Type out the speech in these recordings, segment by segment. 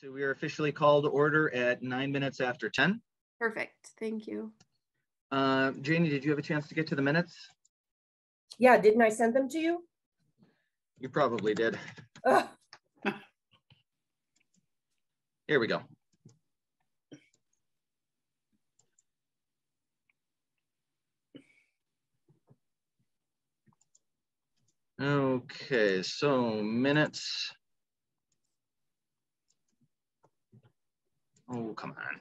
So we are officially called to order at 9 minutes after 10. Perfect. Thank you. Janie, did you have a chance to get to the minutes? Yeah, didn't I send them to you? You probably did. Ugh. Here we go. Okay, so minutes. Oh, come on.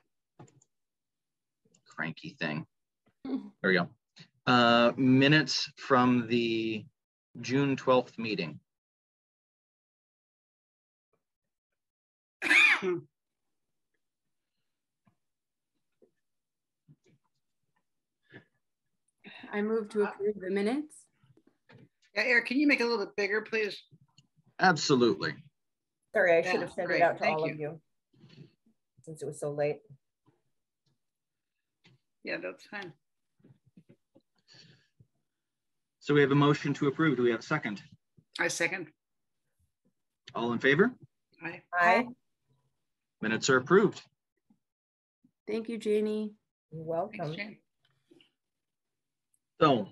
Cranky thing. There we go. Minutes from the June 12th meeting. I move to approve the minutes. Yeah, Eric, can you make it a little bit bigger, please? Absolutely. Sorry, I should have sent great. it out to Thank all you. of you since it was so late. Yeah, that's fine. So we have a motion to approve. Do we have a second? I second. All in favor? Aye. Aye. Minutes are approved. Thank you, Janie. You're welcome. Thanks, Jane. So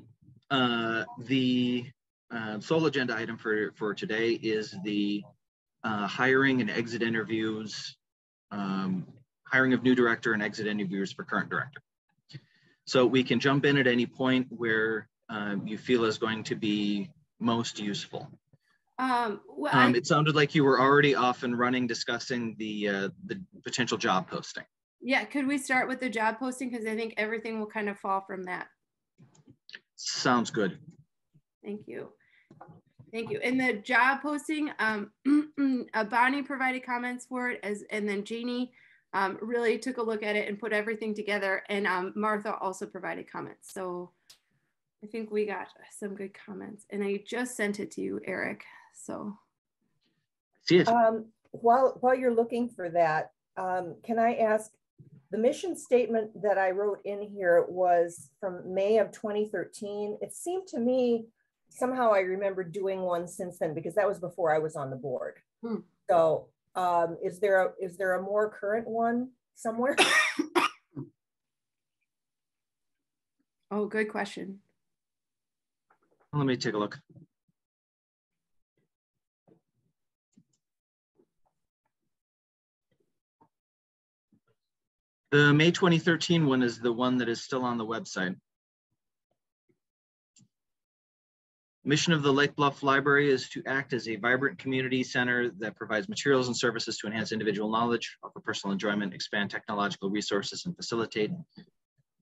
the sole agenda item for today is the hiring and exit interviews, hiring of new director and exit interviews for current director. So we can jump in at any point where you feel is going to be most useful. It sounded like you were already off and running discussing the potential job posting. Yeah, could we start with the job posting? Because I think everything will kind of fall from that. Sounds good. Thank you. Thank you. In the job posting, Bonnie provided comments for it, and then Janie really took a look at it and put everything together, and Martha also provided comments. So I think we got some good comments, and I just sent it to you, Eric. So See it. While you're looking for that, can I ask, the mission statement that I wrote in here was from May of 2013. It seemed to me, somehow I remember doing one since then, because that was before I was on the board. So is there a more current one somewhere? oh, good question. Let me take a look. The May 2013 one is the one that is still on the website. Mission of the Lake Bluff Library is to act as a vibrant community center that provides materials and services to enhance individual knowledge, offer personal enjoyment, expand technological resources, and facilitate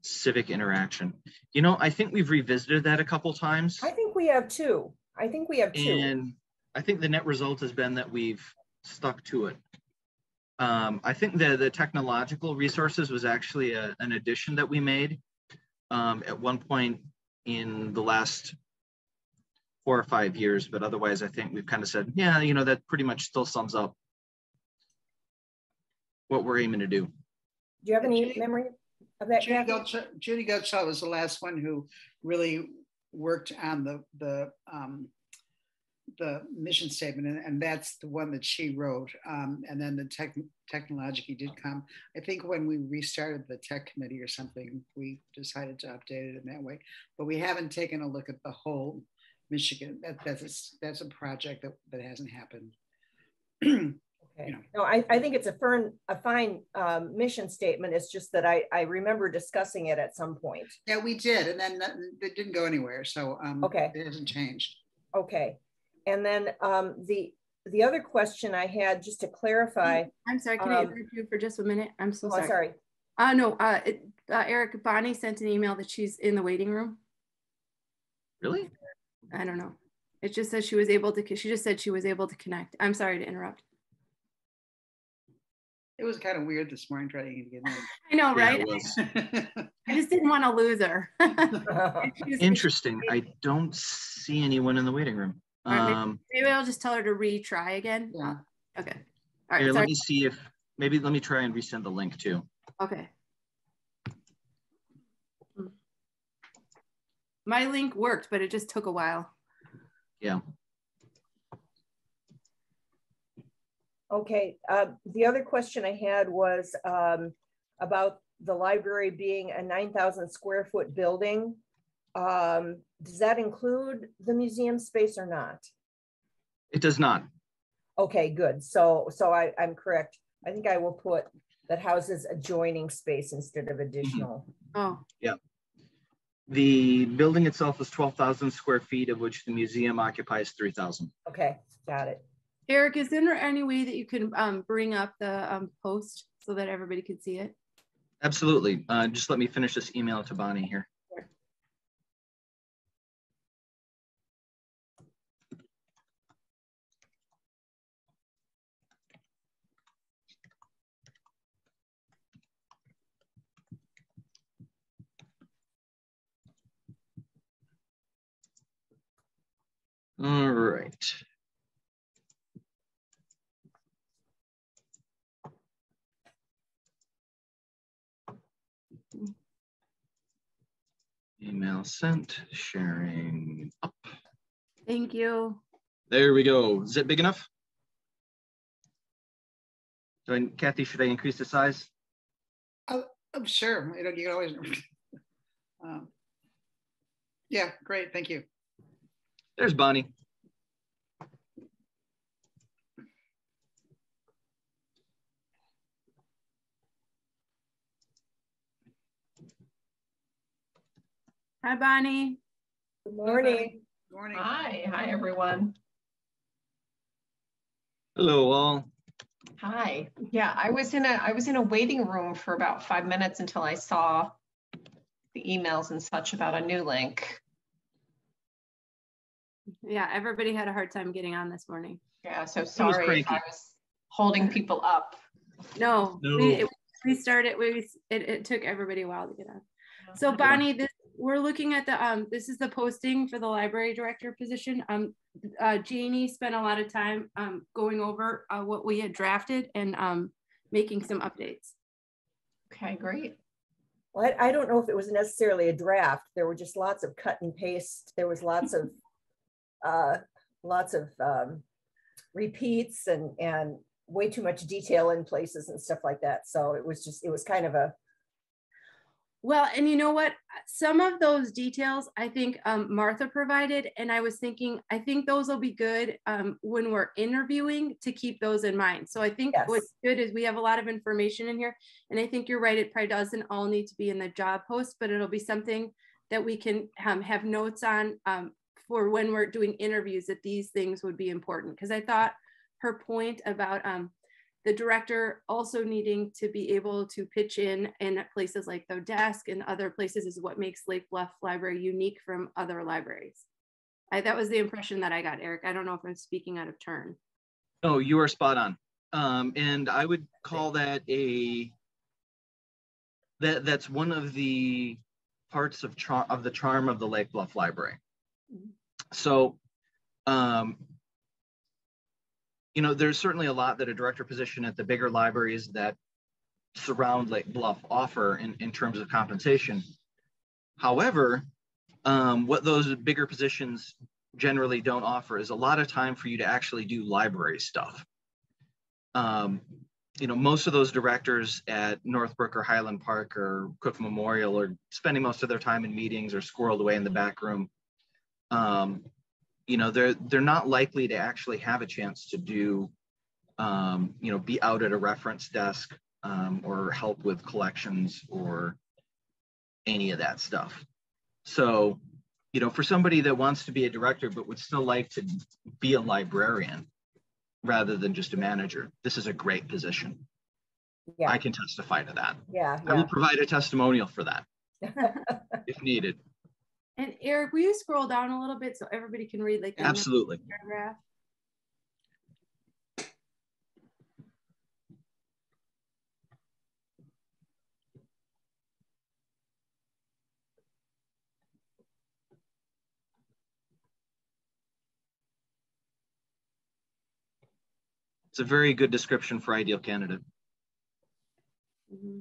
civic interaction. You know, I think we've revisited that a couple times. I think we have two. And I think the net result has been that we've stuck to it. I think the technological resources was actually an addition that we made at one point in the last 4 or 5 years, but otherwise I think we've kind of said, yeah, you know, that pretty much still sums up what we're aiming to do. Do you have any memory of that? Judy Gottsall was the last one who really worked on the mission statement, and that's the one that she wrote. And then the technology did come. I think when we restarted the tech committee or something, we decided to update it in that way. But we haven't taken a look at the whole Michigan. That's a project that hasn't happened. Okay. You know. No, I think it's a fine mission statement. It's just that I remember discussing it at some point. Yeah, we did, and then it didn't go anywhere. So okay, it hasn't changed. Okay, and then the other question I had, just to clarify. I'm sorry, can I interrupt you for just a minute? I'm so sorry. Sorry. No, Eric, Bonnie sent an email that she's in the waiting room. Really? I don't know. It just says she was able to, she just said she was able to connect. I'm sorry to interrupt. It was kind of weird this morning trying to get in. I know, right? Yeah, it was. I just didn't want to lose her. Interesting. I don't see anyone in the waiting room. Right, maybe I'll just tell her to retry again. Yeah. Okay. All right. Here, let me see if, maybe let me try and resend the link too. Okay. My link worked, but it just took a while. Yeah. Okay, the other question I had was about the library being a 9,000 square foot building. Does that include the museum space or not? It does not. Okay, good. So I'm correct. I think I will put that houses adjoining space instead of additional. Oh, Yeah. The building itself is 12,000 square feet, of which the museum occupies 3,000. Okay, got it. Eric, is there any way that you can bring up the post so that everybody can see it? Absolutely. Just let me finish this email to Bonnie here. Sure. All right. Email sent, sharing up. Thank you. There we go. Is it big enough? Kathy, should I increase the size? I'm sure. You can always. Yeah, great. Thank you. There's Bonnie. Hi, Bonnie. Good morning. Good morning. Hi everyone. Hello all. Hi. Yeah, I was in a waiting room for about 5 minutes until I saw the emails and such about a new link. Yeah, everybody had a hard time getting on this morning. Yeah, so sorry if I cranky. was holding people up. No, No. we started. It took everybody a while to get on. So Bonnie, we're looking at the this is the posting for the library director position. Janie spent a lot of time going over what we had drafted and making some updates. Okay, great. Well, I don't know if it was necessarily a draft. There were just lots of cut and paste. There was lots of repeats and way too much detail in places and stuff like that. So it was kind of a. Well, and you know what? Some of those details I think Martha provided, and I was thinking, I think those will be good when we're interviewing to keep those in mind. So I think Yes. What's good is we have a lot of information in here, and I think you're right. It probably doesn't all need to be in the job post, but it'll be something that we can have notes on for when we're doing interviews, that these things would be important. Because I thought her point about the director also needing to be able to pitch in places like the desk and other places is what makes Lake Bluff Library unique from other libraries. That was the impression that I got, Eric. I don't know if I'm speaking out of turn. Oh, you are spot on. And I would call that that's one of the parts of the charm of the Lake Bluff Library. Mm-hmm. So, there's certainly a lot that a director position at the bigger libraries that surround Lake Bluff offer in terms of compensation. However, what those bigger positions generally don't offer is a lot of time for you to actually do library stuff. Most of those directors at Northbrook or Highland Park or Cook Memorial are spending most of their time in meetings or squirreled away in the back room. They're not likely to actually have a chance to do, be out at a reference desk or help with collections or any of that stuff. So, for somebody that wants to be a director but would still like to be a librarian rather than just a manager, this is a great position. Yeah. I can testify to that. Yeah. I will provide a testimonial for that if needed. And Eric, will you scroll down a little bit so everybody can read like the absolutely paragraph? It's a very good description for ideal candidate. Mm-hmm.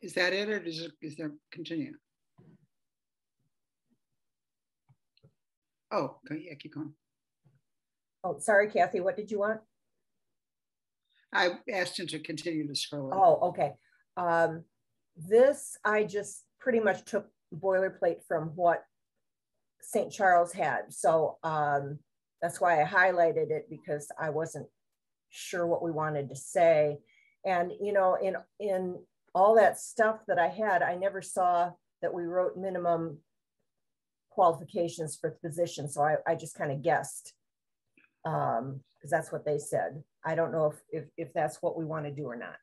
Is that it, or is there continue? Oh, yeah, keep going. Oh, sorry, Kathy, what did you want? I asked him to continue to scroll. Oh, okay. This, I just pretty much took boilerplate from what St. Charles had. So that's why I highlighted it, because I wasn't sure what we wanted to say. And, you know, in all that stuff that I had, I never saw that we wrote minimum qualifications for the position. So I just kind of guessed, because that's what they said. I don't know if that's what we want to do or not.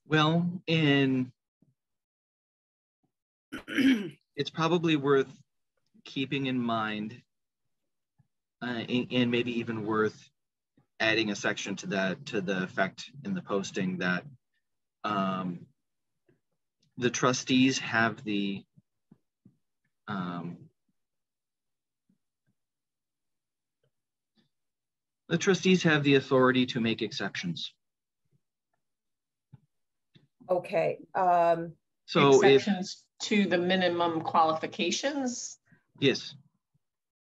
Well, it's probably worth keeping in mind, and maybe even worth adding a section to that, to the effect in the posting that the trustees have the authority to make exceptions. Okay. So exceptions to the minimum qualifications? Yes.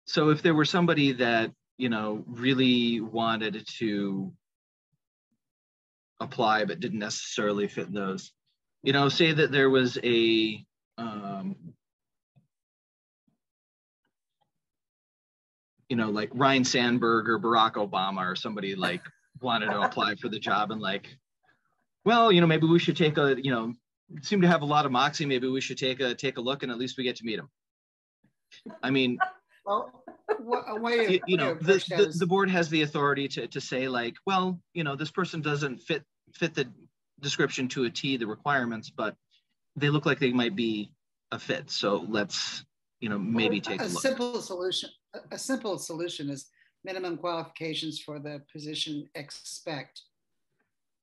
So if there were somebody that, you know, really wanted to apply but didn't necessarily fit those, you know, say that there was a you know, like Ryan Sandberg or Barack Obama or somebody like wanted to apply for the job, and like, well, you know, maybe we should take a, you know, seem to have a lot of moxie, maybe we should take a look, and at least we get to meet him. I mean, well, you know, the board has the authority to say, like, well, you know, this person doesn't fit the description to a T, the requirements, but they look like they might be a fit. So let's, you know, maybe take a look. A simple solution is minimum qualifications for the position expect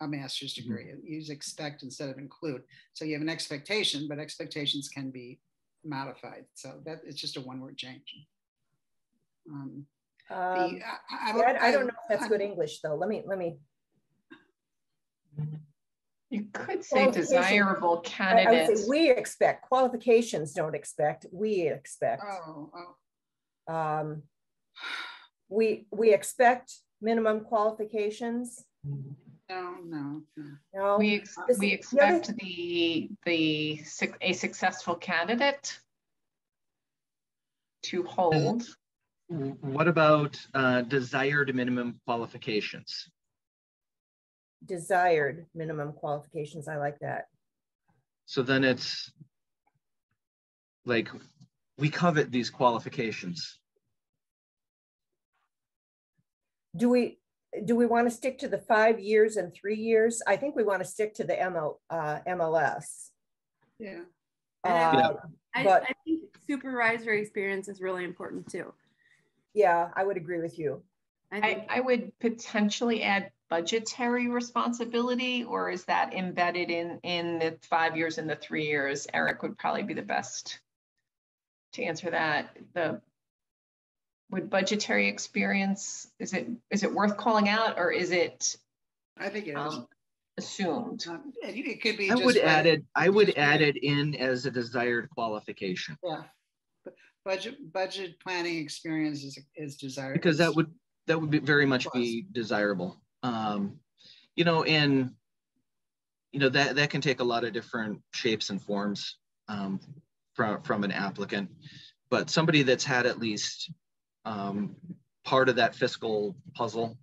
a master's degree. Mm-hmm. Use expect instead of include. So you have an expectation, but expectations can be modified. So that it's just a one-word change. I don't know if that's good English though. Let me. You could say desirable candidates. I would say we expect. Qualifications don't expect. We expect. We expect minimum qualifications. No. We expect a successful candidate to hold. What about desired minimum qualifications? Desired minimum qualifications. I like that. So then it's like, we covet these qualifications. Do we want to stick to the 5 years and 3 years? I think we want to stick to the MLS. Yeah. But I think supervisory experience is really important too. Yeah, I would agree with you. I would potentially add budgetary responsibility, or is that embedded in the 5 years and the 3 years? Eric would probably be the best to answer that. Would budgetary experience, is it worth calling out, or is it? I think it is assumed. It could be. I would add it in as a desired qualification. Yeah, budget planning experience is desired, because that would be very much be desirable. You know, and you know that can take a lot of different shapes and forms from an applicant, but somebody that's had at least part of that fiscal puzzle,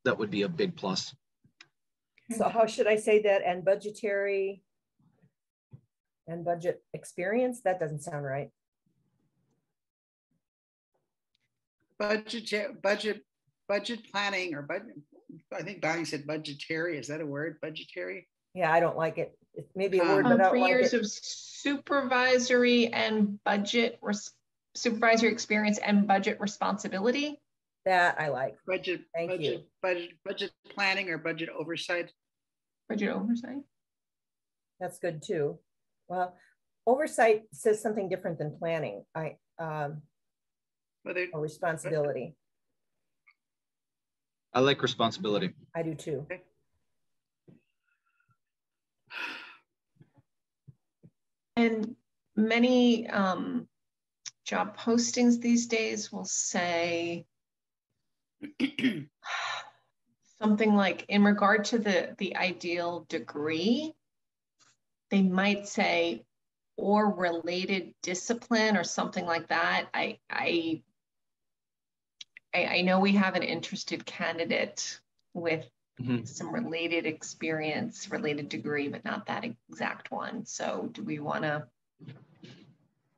that would be a big plus. So how should I say that? And budgetary and budget experience? That doesn't sound right. Budget planning, or budget. I think Bonnie said budgetary. Is that a word? Budgetary? Yeah, I don't like it. It may be a word, but I don't 3 like years it. of supervisory and supervisory experience and budget responsibility. That I like. Budget planning or budget oversight. Budget oversight. That's good too. Well, oversight says something different than planning. Or responsibility. I like responsibility. I do too. Okay. And many job postings these days will say something like, in regard to the ideal degree, they might say, or related discipline or something like that. I know we have an interested candidate with some related experience, related degree, but not that exact one. So do we want to?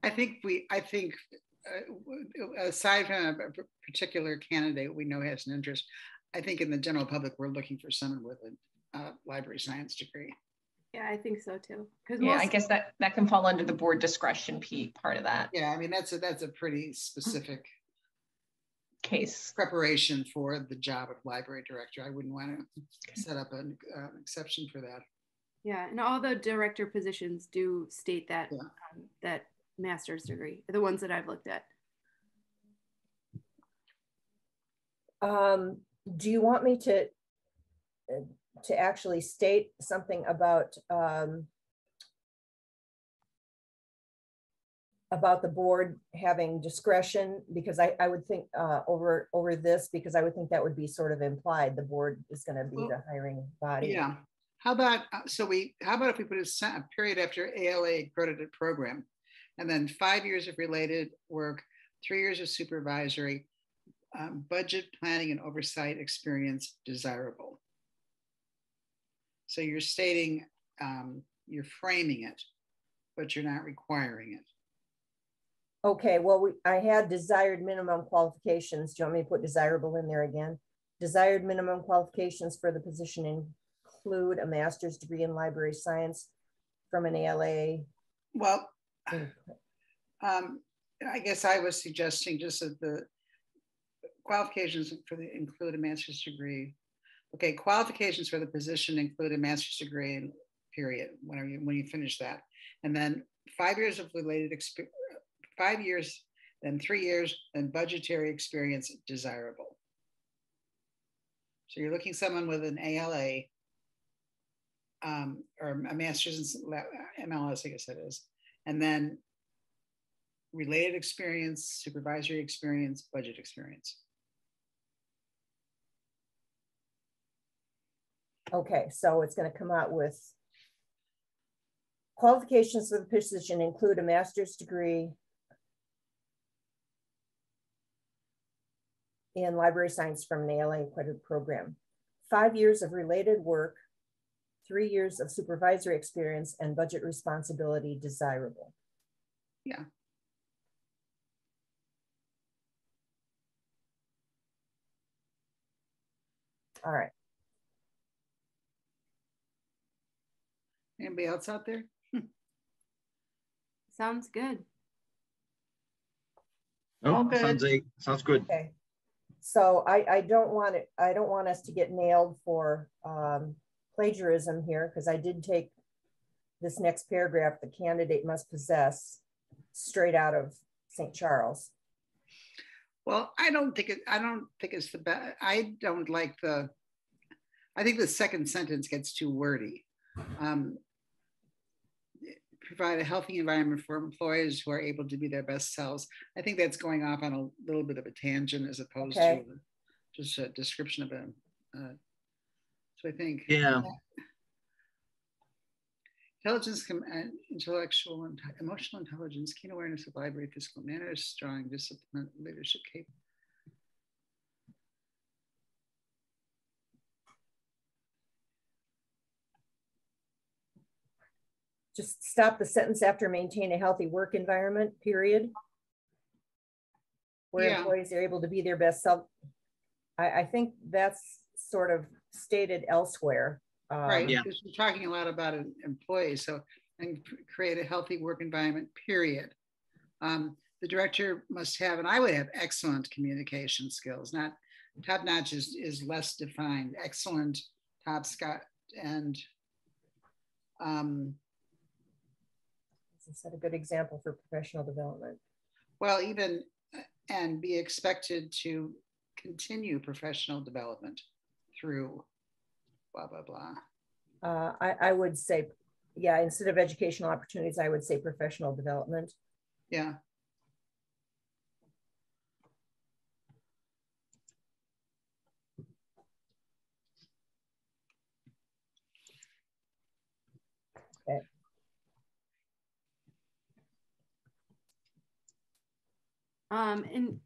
I think aside from a particular candidate we know has an interest, I think in the general public, we're looking for someone with a library science degree. Yeah, I think so too. Yeah, I guess that can fall under the board discretion part of that. Yeah, I mean, that's a pretty specific case preparation for the job of library director. I wouldn't want to set up an exception for that. Yeah, and all the director positions do state that that master's degree, the ones that I've looked at. Do you want me to actually state something about the board having discretion? Because I would think over this, because I would think that would be sort of implied. The board is going to be the hiring body. Yeah. How about if we put a period after ALA accredited program, and then 5 years of related work, 3 years of supervisory, budget planning and oversight experience desirable. So you're stating, you're framing it, but you're not requiring it. Okay, well, I had desired minimum qualifications. Do you want me to put desirable in there again? Desired minimum qualifications for the position include a master's degree in library science from an ALA. Well, I guess I was suggesting just that the qualifications include a master's degree. Okay, qualifications for the position include a master's degree, period, when you finish that. And then 5 years of related experience, 5 years, then 3 years, then budgetary experience desirable. So you're looking someone with an ALA or a master's in MLS, I guess that is, and then related experience, supervisory experience, budget experience. Okay, so it's going to come out with qualifications for the position include a master's degree in library science from an ALA accredited program, 5 years of related work, 3 years of supervisory experience, and budget responsibility desirable. Yeah. All right. Anybody else out there? Sounds good. Oh, good. Sounds good. Okay. So I don't want it. I don't want us to get nailed for plagiarism here, because I did take this next paragraph. The candidate must possess straight out of St. Charles. Well, I don't think it's the best. I think the second sentence gets too wordy. Provide a healthy environment for employees who are able to be their best selves. I think that's going off on a little bit of a tangent as opposed to just a description of a. So I think intelligence, intellectual and emotional intelligence, keen awareness of library physical manners, strong discipline, leadership capability. Just stop the sentence after maintain a healthy work environment, period. Where employees are able to be their best self. I think that's sort of stated elsewhere. Right, because we're talking a lot about employees, so and create a healthy work environment, period. The director must have, and I would have excellent communication skills, not top notch is less defined, excellent, top Scott, and set a good example for professional development. Well, even, and be expected to continue professional development through blah, blah, blah. I would say Yeah, instead of educational opportunities, I would say professional development. Yeah. Okay. And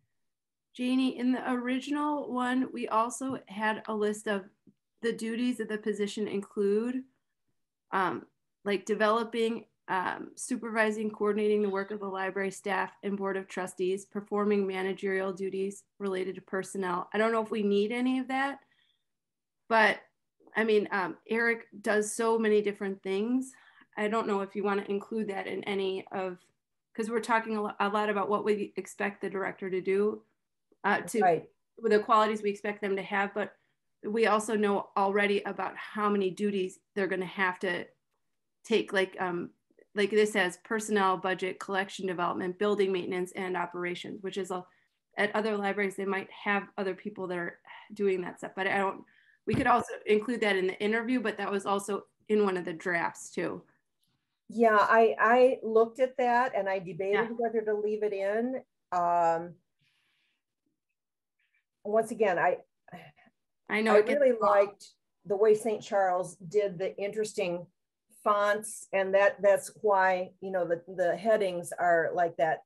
Janie, in the original one, we also had a list of the duties that the position include, like developing, supervising, coordinating the work of the library staff and board of trustees, performing managerial duties related to personnel. I don't know if we need any of that, but I mean, Eric does so many different things. I don't know if you want to include that in any of, because we're talking a lot about what we expect the director to do, Right. with the qualities we expect them to have, but we also know already about how many duties they're going to have to take, like this has personnel, budget, collection, development, building maintenance, and operations, which is at other libraries, they might have other people that are doing that stuff, but we could also include that in the interview, but that was also in one of the drafts too. Yeah, I looked at that and I debated whether to leave it in. Once again, I know I really liked the way St. Charles did the interesting fonts, and that's why, you know, the headings are like that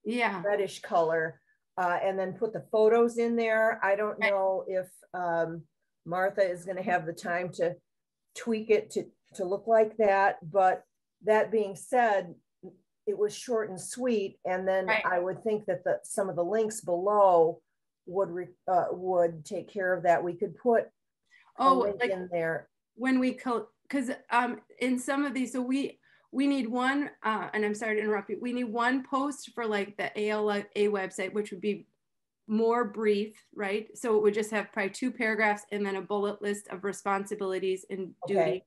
reddish color, and then put the photos in there. I don't know if Martha is going to have the time to tweak it to look like that, but that being said, it was short and sweet, and then I would think that some of the links below would take care of that. We could put a link in there when we because in some of these, so we need one, and I'm sorry to interrupt you, we need one post for like the ALA website, which would be more brief, right? So it would just have probably 2 paragraphs and then a bullet list of responsibilities and duty,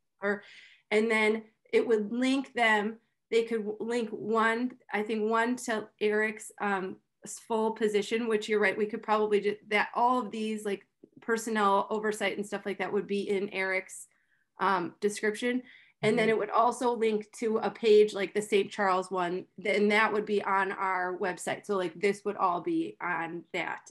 and then it would link them. They could link one to Eric's full position, which you're right, we could probably just all of these like personnel oversight and stuff like that would be in Eric's description. And then it would also link to a page like the St. Charles one, and that would be on our website. So like this would all be on that,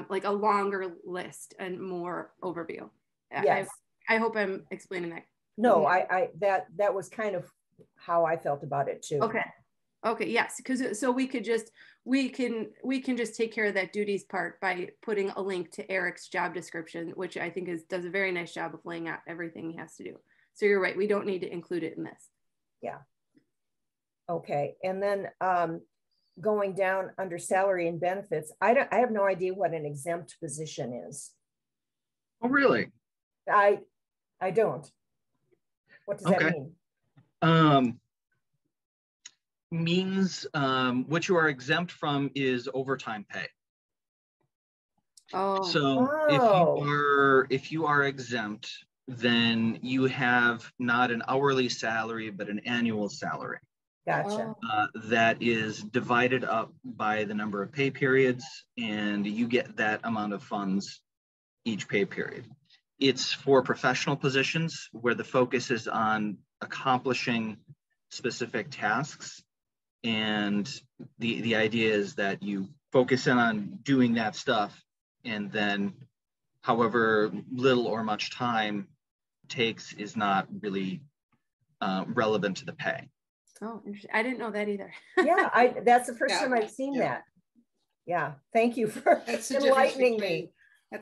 like a longer list and more overview. Yes. I hope I'm explaining that. No, that was kind of how I felt about it too. Okay, yes, because so we can just take care of that duties part by putting a link to Eric's job description, which I think does a very nice job of laying out everything he has to do. So you're right, we don't need to include it in this. Yeah. Okay, and then going down under salary and benefits, I have no idea what an exempt position is. Oh, really? I don't. What does that mean? Means what you are exempt from is overtime pay. So if you are exempt, then you have not an hourly salary but an annual salary. Gotcha. That is divided up by the number of pay periods, and you get that amount of funds each pay period. It's for professional positions where the focus is on accomplishing specific tasks. And the idea is that you focus in on doing that stuff, and then however little or much time takes is not really relevant to the pay. Oh, interesting. I didn't know that either. Yeah, that's the first time I've seen that. Yeah, thank you for enlightening me.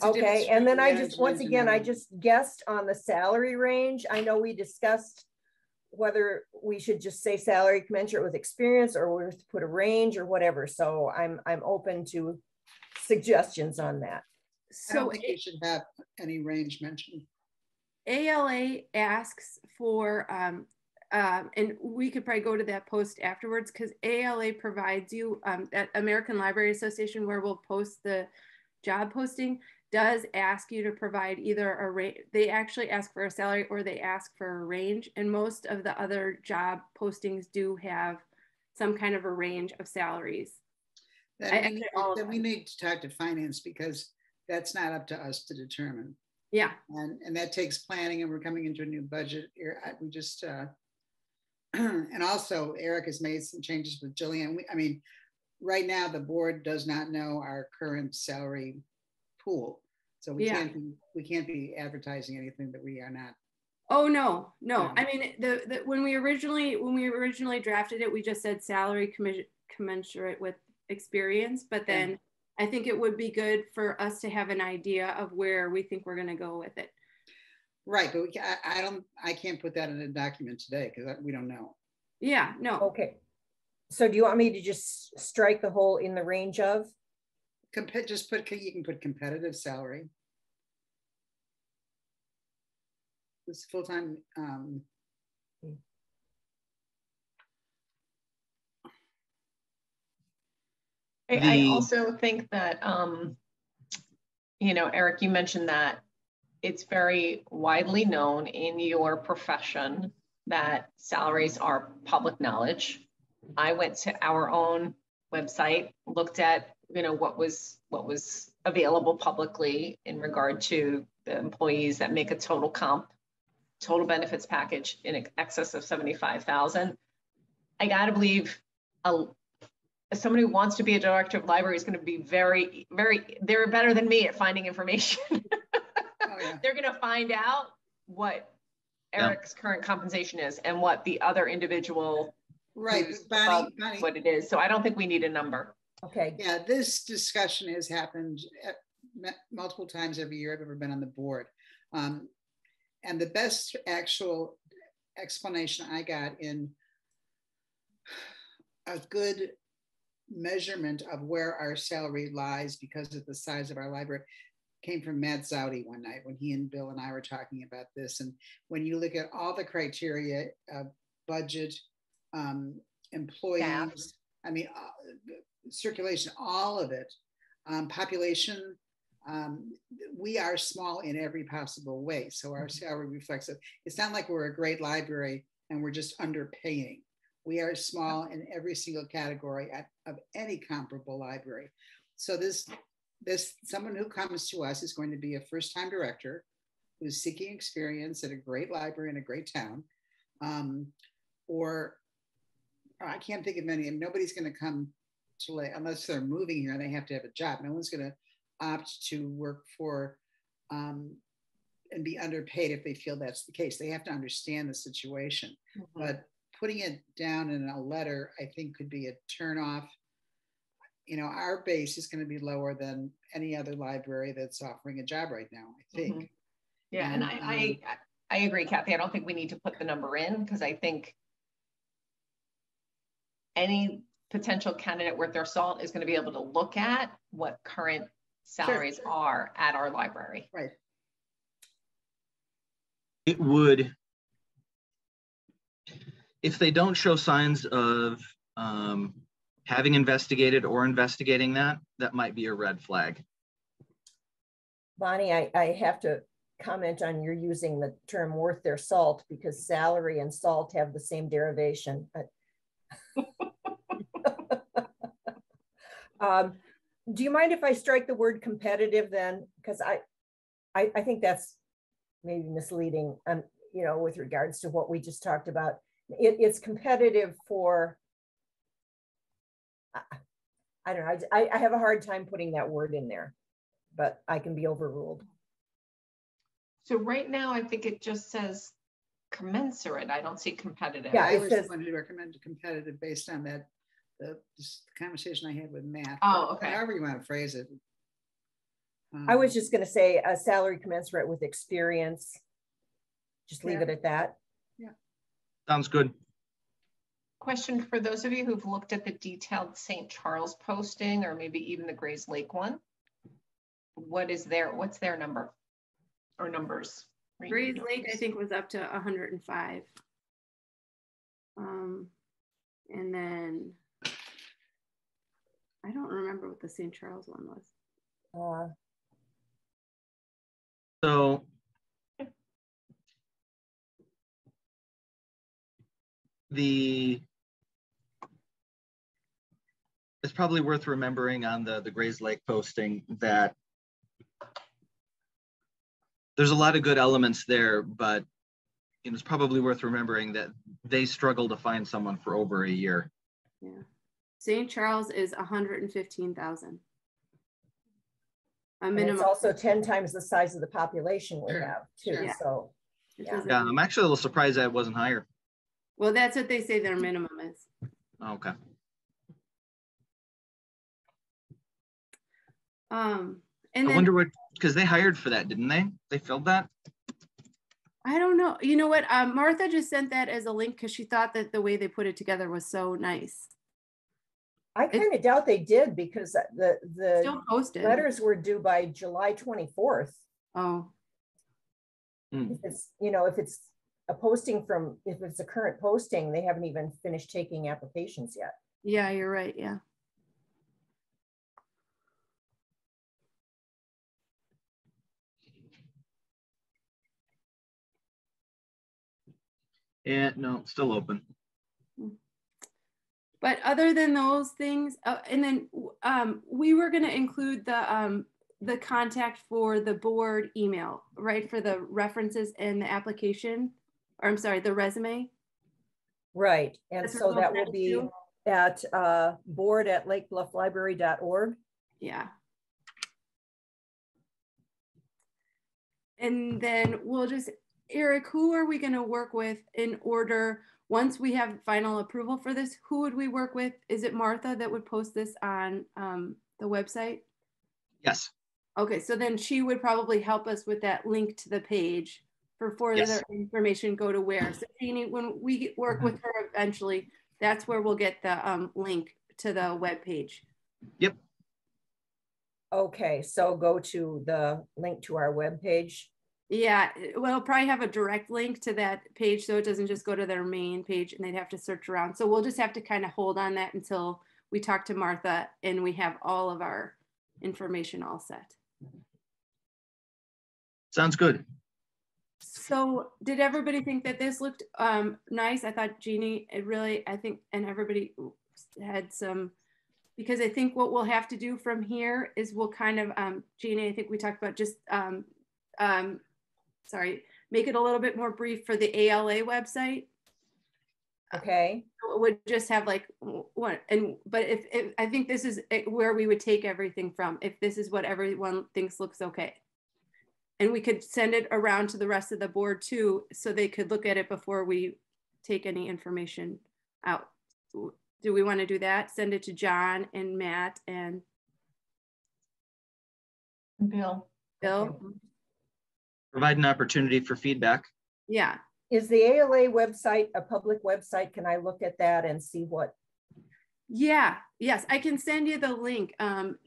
Okay, and then I just, once again, I just guessed on the salary range. I know we discussed whether we should just say salary commensurate with experience or we put a range or whatever. So I'm open to suggestions on that. So I don't think you should have any range mentioned. ALA asks for, and we could probably go to that post afterwards, because ALA provides you, that American Library Association where we'll post the job posting does ask you to provide either a rate. They actually ask for a salary or they ask for a range. And most of the other job postings do have some kind of a range of salaries. Then we need to talk to finance, because that's not up to us to determine. Yeah. And that takes planning, and we're coming into a new budget here. We just, And also Eric has made some changes with Jillian. I mean, right now the board does not know our current salary pool. So we can't be advertising anything that we are not. Oh, no. Yeah. I mean, when we originally drafted it, we just said salary commensurate with experience, but then I think it would be good for us to have an idea of where we think we're going to go with it. Right, but I can't put that in a document today because we don't know. Yeah, no. Okay. So do you want me to just strike the whole in the range of? You can put competitive salary. This full-time. I also think that, Eric, you mentioned that it's very widely known in your profession that salaries are public knowledge. I went to our own website, looked at, what was available publicly in regard to the employees that make a total benefits package in excess of 75,000. I gotta believe somebody who wants to be a director of library is going to be very, very, they're better than me at finding information. Oh, yeah. They're going to find out what Eric's current compensation is and what the other individual, Bonnie, what it is. So I don't think we need a number. Okay. Yeah, this discussion has happened multiple times every year I've ever been on the board. And the best actual explanation I got in a good measurement of where our salary lies because of the size of our library came from Matt Zowdy one night when he and Bill and I were talking about this. And when you look at all the criteria, budget, employees, I mean, circulation, all of it, population, we are small in every possible way. So our salary reflects it. It's not like we're a great library and we're just underpaying. We are small in every single category of any comparable library. So this someone who comes to us is going to be a first-time director who's seeking experience at a great library in a great town. Or I can't think of any, and nobody's going to come to, unless they're moving here and they have to have a job. No one's going to opt to work for and be underpaid if they feel that's the case. They have to understand the situation. Mm-hmm. But putting it down in a letter, I think, could be a turnoff. Our base is going to be lower than any other library that's offering a job right now, I think. Mm-hmm. Yeah, and I agree, Kathy. I don't think we need to put the number in because I think any potential candidate worth their salt is going to be able to look at what current salaries are at our library. Right. It would, if they don't show signs of having investigated or investigating that might be a red flag. Bonnie, I have to comment on your using the term worth their salt because salary and salt have the same derivation. Do you mind if I strike the word competitive then? Because I think that's maybe misleading, with regards to what we just talked about. It's competitive for, I don't know, I have a hard time putting that word in there, but I can be overruled. So right now, I think it just says commensurate. I don't see competitive. Yeah, I was going to recommend competitive based on that, the conversation I had with Matt. Oh, okay. However you want to phrase it. I was just going to say a salary commensurate with experience. Just leave it at that. Yeah. Sounds good. Question for those of you who've looked at the detailed St. Charles posting or maybe even the Grays Lake one. What's their number or numbers? Grays Lake, I think, was up to 105. And then I don't remember what the St. Charles one was. So it's probably worth remembering on the Grays Lake posting that there's a lot of good elements there, but it's probably worth remembering that they struggle to find someone for over a year. Yeah. St. Charles is 115,000. A And minimum. it's also 10 times the size of the population we Sure, have too. sure. So It yeah. doesn't- Yeah, I'm actually a little surprised that it wasn't higher. Well, that's what they say their minimum is. Okay. And I then wonder what, because they hired for that, didn't they? They filled that? I don't know. You know what? Martha just sent that as a link because she thought that the way they put it together was so nice. I kind of doubt they did because the Still posted. letters were due by July 24th. Oh, If it's, if it's a posting from, if it's a current posting, they haven't even finished taking applications yet. yeah, you're right. Yeah. Yeah, no, still open. But other than those things, and then we were going to include the contact for the board email, right? For the references and the application, or I'm sorry, the resume. Right. And That's so what that we'll will be send at board@lakeblufflibrary.org. Yeah. And then we'll just, Eric, who are we going to work with in order? Once we have final approval for this, who would we work with? Is it Martha that would post this on the website? Yes. Okay, so then she would probably help us with that link to the page for further Yes. information, go to where. So Janie, when we work with her eventually, that's where we'll get the link to the web page. Yep. Okay, so go to the link to our webpage. Yeah, well, probably have a direct link to that page so it doesn't just go to their main page and they'd have to search around. So we'll just have to kind of hold on that until we talk to Martha and we have all of our information all set. Sounds good. So did everybody think that this looked nice? I thought Jeannie, I think, and everybody had some, because I think what we'll have to do from here is we'll kind of, Jeannie, I think we talked about just, make it a little bit more brief for the ALA website. Okay. It would just have like one, but if I think this is where we would take everything from, if this is what everyone thinks looks okay. And we could send it around to the rest of the board too, so they could look at it before we take any information out. Do we want to do that? Send it to John and Matt and Bill. Bill? Okay. Provide an opportunity for feedback. Yeah. Is the ALA website a public website? Can I look at that and see what? Yeah. Yes, I can send you the link,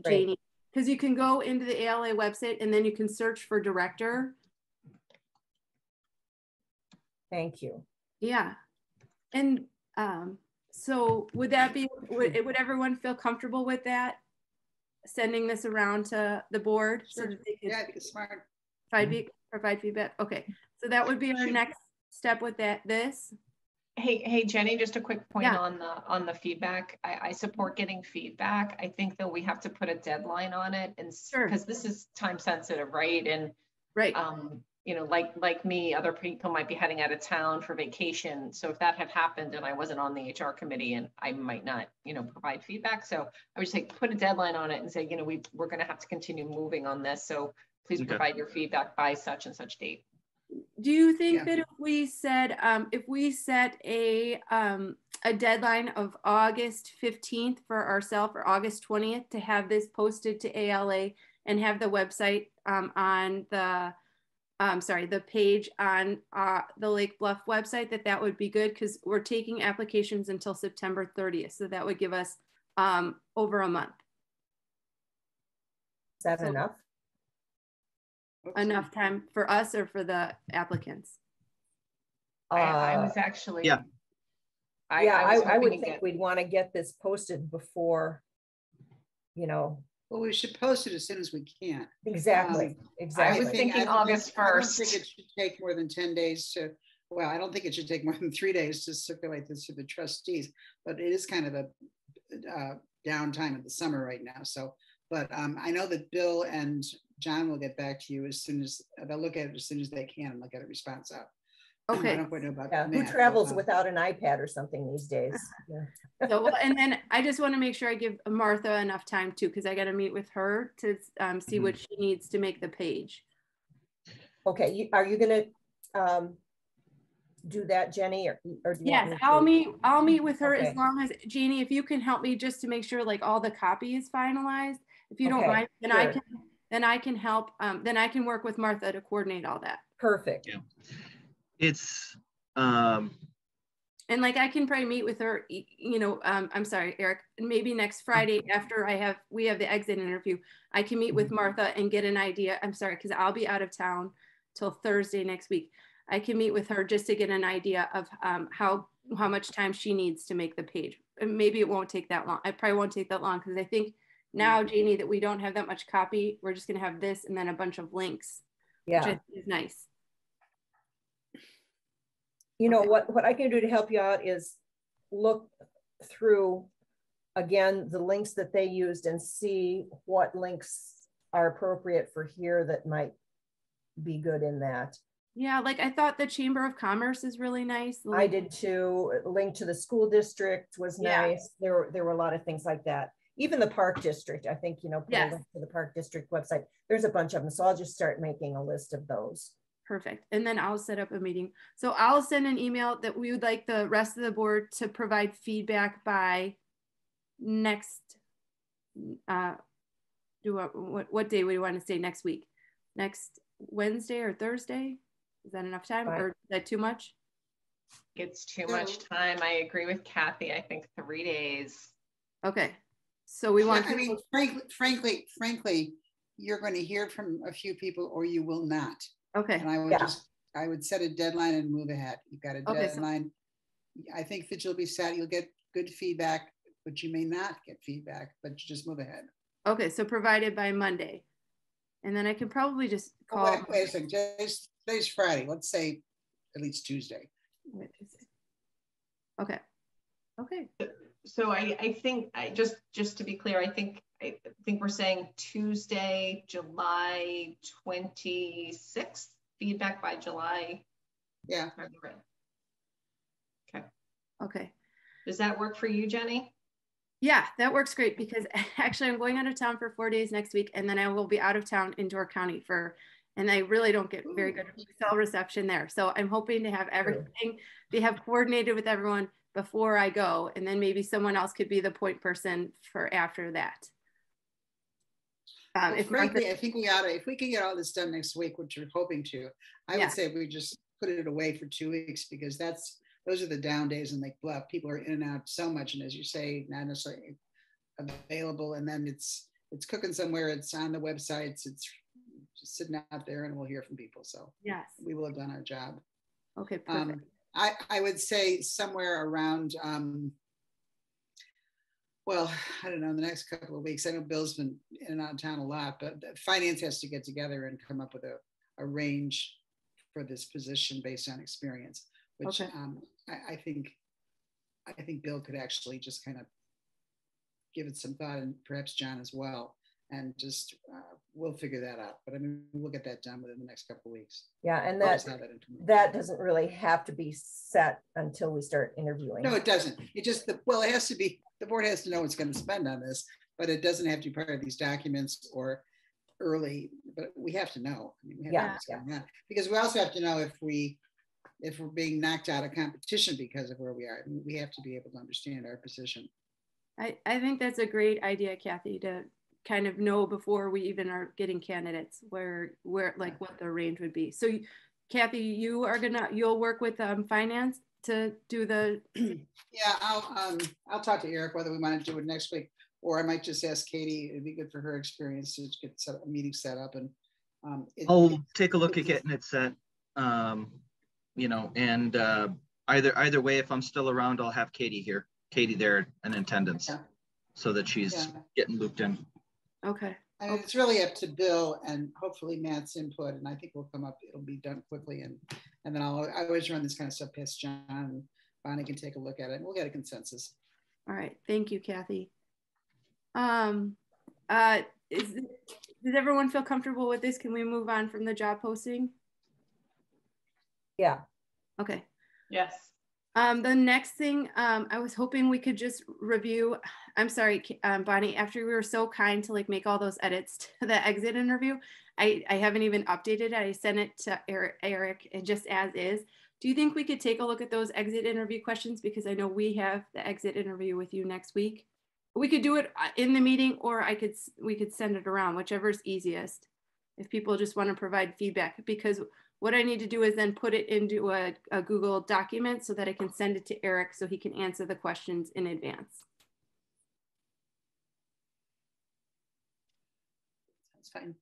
Janie, because you can go into the ALA website and then you can search for director. Thank you. Yeah. And so would that be, would everyone feel comfortable with that? Sending this around to the board? Sure. So that they could Yeah, it's smart. provide feedback. Okay. So that would be our next step with this. Hey, Jenny, just a quick point Yeah. on the feedback. I support getting feedback. I think though we have to put a deadline on it, and Sure. because this is time sensitive, right? And Right. like me, other people might be heading out of town for vacation. So if that had happened and I wasn't on the HR committee, and I might not, provide feedback. So I would say put a deadline on it and say, we're going to have to continue moving on this. So please provide your feedback by such and such date. Do you think that if we said, if we set a deadline of August 15th for ourselves, or August 20th, to have this posted to ALA and have the website on the, the page on the Lake Bluff website, that would be good, because we're taking applications until September 30th. So that would give us over a month. Is that enough? Enough time for us or for the applicants? I was actually, yeah. I would think we'd want to get this posted before, Well, we should post it as soon as we can. Exactly. I was thinking August 1st. I don't think it should take more than 10 days to, well, I don't think it should take more than 3 days to circulate this to the trustees, but it is kind of a downtime of the summer right now. So, but I know that Bill and John will get back to you as soon as they'll look at it as soon as they can and they'll get a response out. Okay. I don't quite know about Yeah, who Matt, travels but, without an iPad or something these days? Yeah. So, well, and then I just want to make sure I give Martha enough time too, because I got to meet with her to see what she needs to make the page. Okay, are you gonna do that, Jenny, or do you Yes, want me to? I'll meet with her Okay. as long as Janie, if you can help me just to make sure like all the copy is finalized. If you don't Okay, mind, then sure. I can help. Then I can work with Martha to coordinate all that. Perfect. Yeah. It's And like I can probably meet with her, you know, I'm sorry, Eric, maybe next Friday after we have the exit interview, I can meet with Martha and get an idea. I'm sorry, because I'll be out of town till Thursday next week. I can meet with her just to get an idea of how much time she needs to make the page. And maybe it won't take that long. I probably won't take that long because I think now, Janie, that we don't have that much copy, we're just gonna have this and then a bunch of links, Yeah. which I think is nice. You know, Okay. what I can do to help you out is look through, again, the links that they used and see what links are appropriate for here that might be good in that. Yeah, like I thought the Chamber of Commerce is really nice. I did too. Link to the school district was nice. There were a lot of things like that. Even the park district, I think, you know, put a link to the park district website. There's a bunch of them. So I'll just start making a list of those. Perfect. And then I'll set up a meeting. So I'll send an email that we would like the rest of the board to provide feedback by next, what day would you want to say next week? Next Wednesday or Thursday? Is that enough time or is that too much? It's too much time. I agree with Kathy. I think 3 days. Okay. So we want I mean, frankly, you're going to hear from a few people or you will not. Okay. And I would set a deadline and move ahead. You've got a deadline. I think that you'll be sad. You'll get good feedback, but you may not get feedback, but you just move ahead. Okay. So provided by Monday. And then I can probably just call. Wait a second. Today's Friday. Let's say at least Tuesday. Okay. Okay. So I think just to be clear, I think we're saying Tuesday, July 26th, feedback by July. Yeah. Okay. Okay. Does that work for you, Jenny? Yeah, that works great because actually I'm going out of town for 4 days next week and then I will be out of town in Door County and I really don't get very good cell reception there. So I'm hoping to have everything, they have coordinated with everyone before I go, and then maybe someone else could be the point person for after that. Frankly, I think if we can get all this done next week, which we're hoping to, I would say we just put it away for 2 weeks because those are the down days and like bluff. People are in and out so much, and as you say, not necessarily available. And then it's cooking somewhere. It's on the websites. It's just sitting out there, and we'll hear from people. So yes, we will have done our job. Okay, perfect. I would say somewhere around, well, I don't know, in the next couple of weeks. I know Bill's been in and out of town a lot, but finance has to get together and come up with a range for this position based on experience, which I think Bill could actually just kind of give it some thought, and perhaps John as well. And just we'll figure that out. But I mean, we'll get that done within the next couple of weeks. Yeah, and that doesn't really have to be set until we start interviewing. No, it doesn't. It just it has to be. The board has to know what's going to spend on this, but it doesn't have to be part of these documents or early. But we have to know. I mean, we have to know what's going on, because we also have to know if we're being knocked out of competition because of where we are. I mean, we have to be able to understand our position. I think that's a great idea, Kathy, to kind of know before we even are getting candidates where like what the range would be. So Kathy, you'll work with finance to do the. Yeah, I'll talk to Eric whether we want to do it next week, or I might just ask Katie. It'd be good for her experience to get a meeting set up, and I'll take a look at getting it set. You know, and either way, if I'm still around, I'll have Katie there in attendance, so that she's getting looped in. Okay. And it's really up to Bill and hopefully Matt's input, and I think it'll be done quickly, and then I always run this kind of stuff past John, and Bonnie can take a look at it and we'll get a consensus. All right, thank you, Kathy. Does everyone feel comfortable with this? Can we move on from the job posting? Yeah. Okay. Yes. The next thing, I was hoping we could just review, I'm sorry, Bonnie, after we were so kind to like make all those edits to the exit interview, I haven't even updated it. I sent it to Eric and just as is. Do you think we could take a look at those exit interview questions? Because I know we have the exit interview with you next week. We could do it in the meeting, or we could send it around, whichever is easiest. If people just want to provide feedback, because what I need to do is then put it into a Google document so that I can send it to Eric so he can answer the questions in advance. That's fine.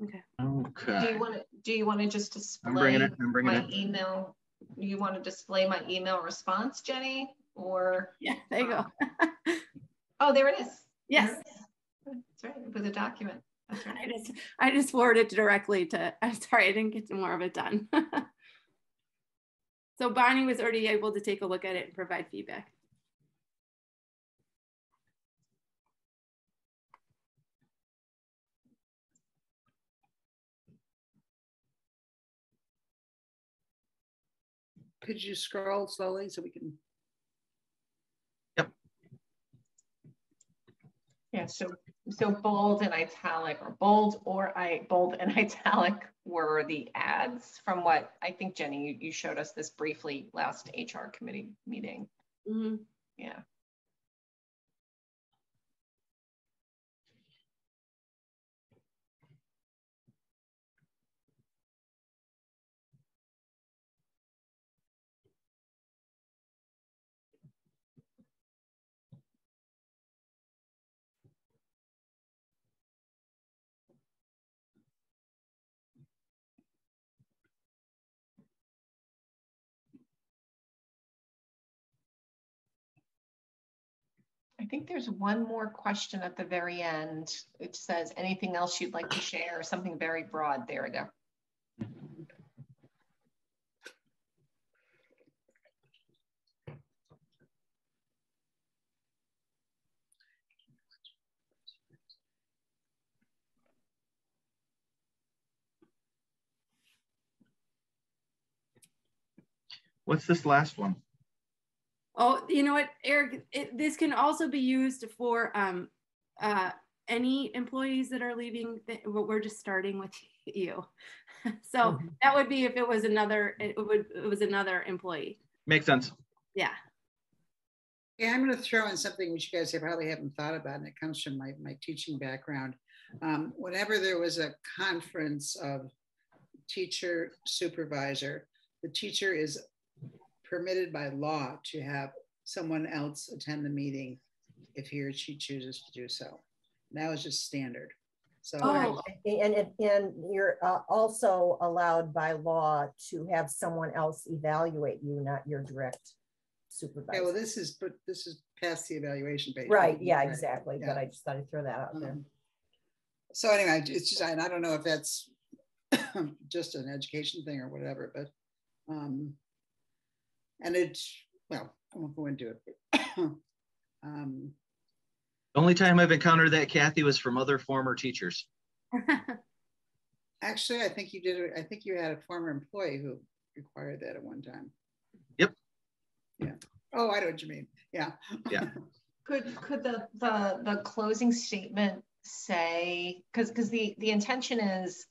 Okay. Okay. Do you want to just display I'm bringing it. email? You want to display my email response, Jenny, or? Yeah, there you go. Oh, there it is. Yes. That's right. It was a document. That's right. I just forwarded it directly to, I'm sorry, I didn't get more of it done. So Bonnie was already able to take a look at it and provide feedback. Could you scroll slowly so we can? Yep. Yeah, so bold and italic, or bold and italic were the ads from what I think, Jenny, you showed us this briefly last HR committee meeting. Mm-hmm. Yeah. I think there's one more question at the very end. It says, anything else you'd like to share, or something very broad. There we go. What's this last one? Oh, you know what, Eric, this can also be used for any employees that are leaving. We're just starting with you. So that would be if it was another, it was another employee. Makes sense. Yeah. Yeah, I'm going to throw in something which you guys probably haven't thought about, and it comes from my teaching background. Whenever there was a conference of teacher supervisor, the teacher is permitted by law to have someone else attend the meeting if he or she chooses to do so. And that was just standard. So, and you're also allowed by law to have someone else evaluate you, not your direct supervisor. Okay, well, this is past the evaluation page. Right. Yeah, right. Exactly. Yeah. But I just thought I'd throw that out there. So anyway, it's just, and I don't know if that's just an education thing or whatever, but and it's, well, I won't go into it. But, The only time I've encountered that, Kathy, was from other former teachers. actually, I think you did. I think you had a former employee who required that at one time. Yep. Yeah. Oh, I know what you mean. Yeah. Yeah. Could the closing statement say, because the intention is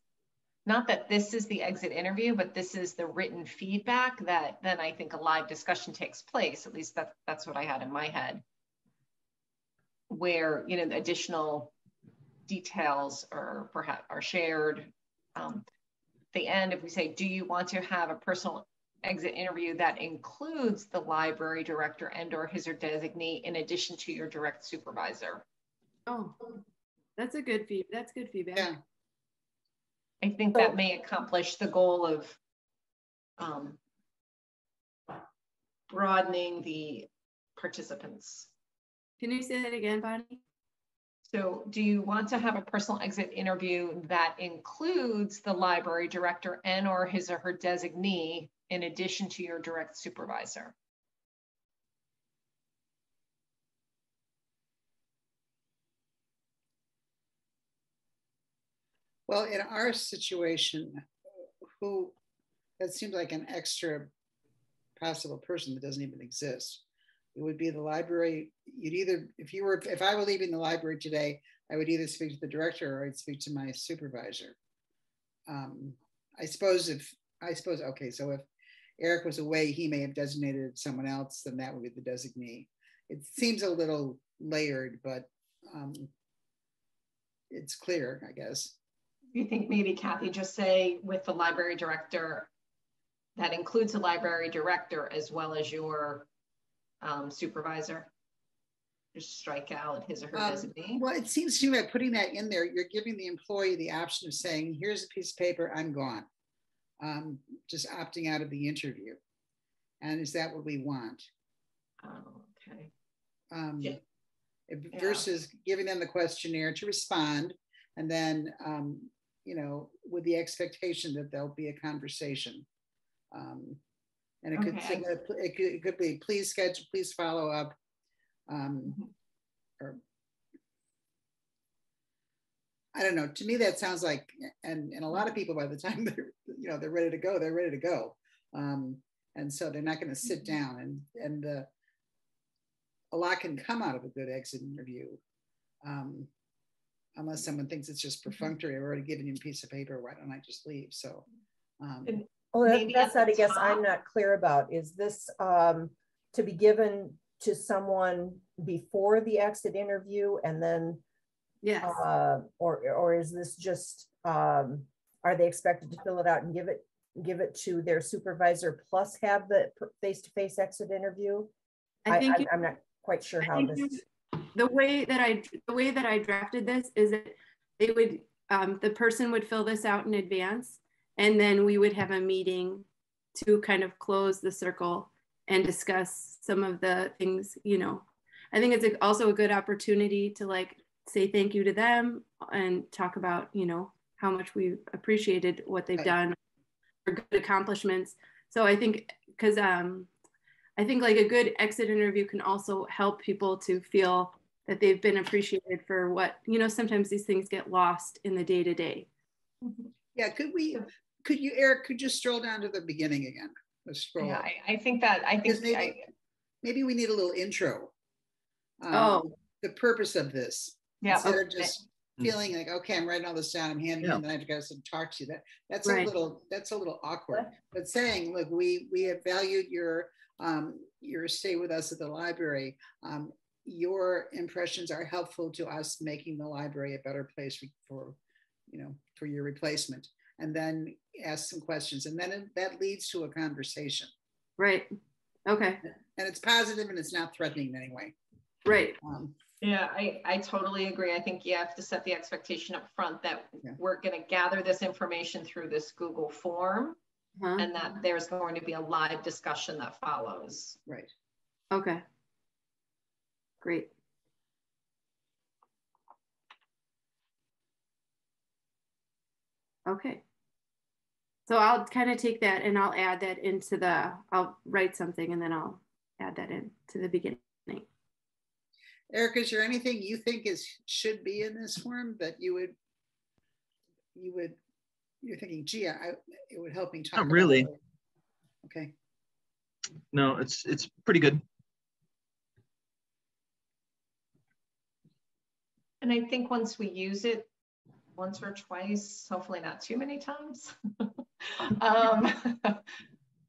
not that this is the exit interview, but this is the written feedback that then I think a live discussion takes place. At least that's what I had in my head, where, you know, the additional details are perhaps are shared. The end, if we say, do you want to have a personal exit interview that includes the library director and or his or designee in addition to your direct supervisor? Oh, that's good feedback. Yeah. I think that may accomplish the goal of broadening the participants. Can you say that again, Bonnie? So do you want to have a personal exit interview that includes the library director and or his or her designee in addition to your direct supervisor? Well, in our situation, that seems like an extra possible person that doesn't even exist. It would be the library. You'd either, if I were leaving the library today, I would either speak to the director or I'd speak to my supervisor. I suppose, okay, so if Eric was away, he may have designated someone else, then that would be the designee. It seems a little layered, but it's clear, I guess. You think maybe Kathy just say with the library director, that includes the library director as well as your supervisor? Just strike out his or her designee? Well, it seems to me by putting that in there, you're giving the employee the option of saying, here's a piece of paper, I'm gone. Just opting out of the interview. And is that what we want? Oh, okay. Versus giving them the questionnaire to respond, and then, you know, with the expectation that there'll be a conversation. And it could, it could be, please schedule, please follow up. Or I don't know, to me that sounds like, and a lot of people by the time they're ready to go, they're ready to go. And so they're not going to sit down, and a lot can come out of a good exit interview, unless someone thinks it's just perfunctory. I've already given you a piece of paper, why don't I just leave? So well, that's what I guess I'm not clear about. Is this to be given to someone before the exit interview, and then yes, or is this just are they expected to fill it out and give it to their supervisor plus have the face-to-face exit interview? I'm not quite sure how this. The way that I drafted this is that they would the person would fill this out in advance, and then we would have a meeting to kind of close the circle and discuss some of the things. You know, I think it's also a good opportunity to like say thank you to them and talk about, you know, how much we appreciated what they've done or good accomplishments. So I think because I think like a good exit interview can also help people to feel that they've been appreciated for what, you know, sometimes these things get lost in the day-to-day. Yeah, could you, Eric, could you stroll down to the beginning again? Let's scroll up. I think maybe we need a little intro. The purpose of this. Yeah. Instead of just feeling like, okay, I'm writing all this down, I'm handing it, and then I have to go talk to you. That's a little awkward. But saying, look, we have valued your stay with us at the library. Your impressions are helpful to us making the library a better place for your replacement. And then ask some questions, and then that leads to a conversation. Right. Okay. And it's positive and it's not threatening in any way. Right. Yeah, I totally agree. I think you have to set the expectation up front that we're going to gather this information through this Google form, and that there's going to be a live discussion that follows. Right. Okay. Great. Okay. So I'll kind of take that and I'll add that into I'll write something and then I'll add that in to the beginning. Eric, is there anything you think should be in this form that you're thinking, gee, it would help me talk Not really. about it. Okay. No, it's pretty good. And I think once we use it once or twice, hopefully not too many times,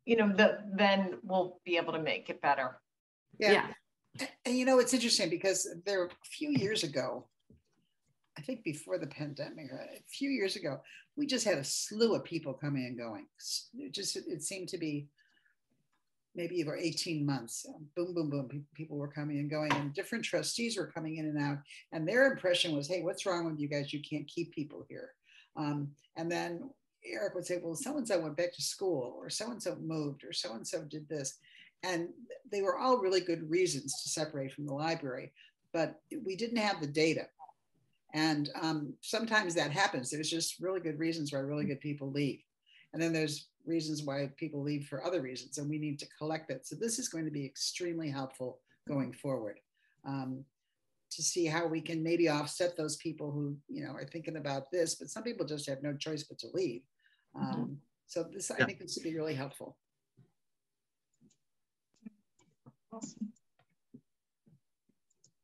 you know, then we'll be able to make it better. Yeah. And you know, it's interesting because there were a few years ago, I think before the pandemic, a few years ago, we just had a slew of people coming and going. It seemed to be maybe over 18 months, boom, boom, boom, people were coming and going, and different trustees were coming in and out. And their impression was, hey, what's wrong with you guys? You can't keep people here. And then Eric would say, well, so-and-so went back to school, or so-and-so moved, or so-and-so did this. And they were all really good reasons to separate from the library, but we didn't have the data. And sometimes that happens. There's just really good reasons why really good people leave. And then there's reasons why people leave for other reasons, and we need to collect that. So this is going to be extremely helpful going forward to see how we can maybe offset those people who, you know, are thinking about this, but some people just have no choice but to leave. So this, I think this would be really helpful. Awesome.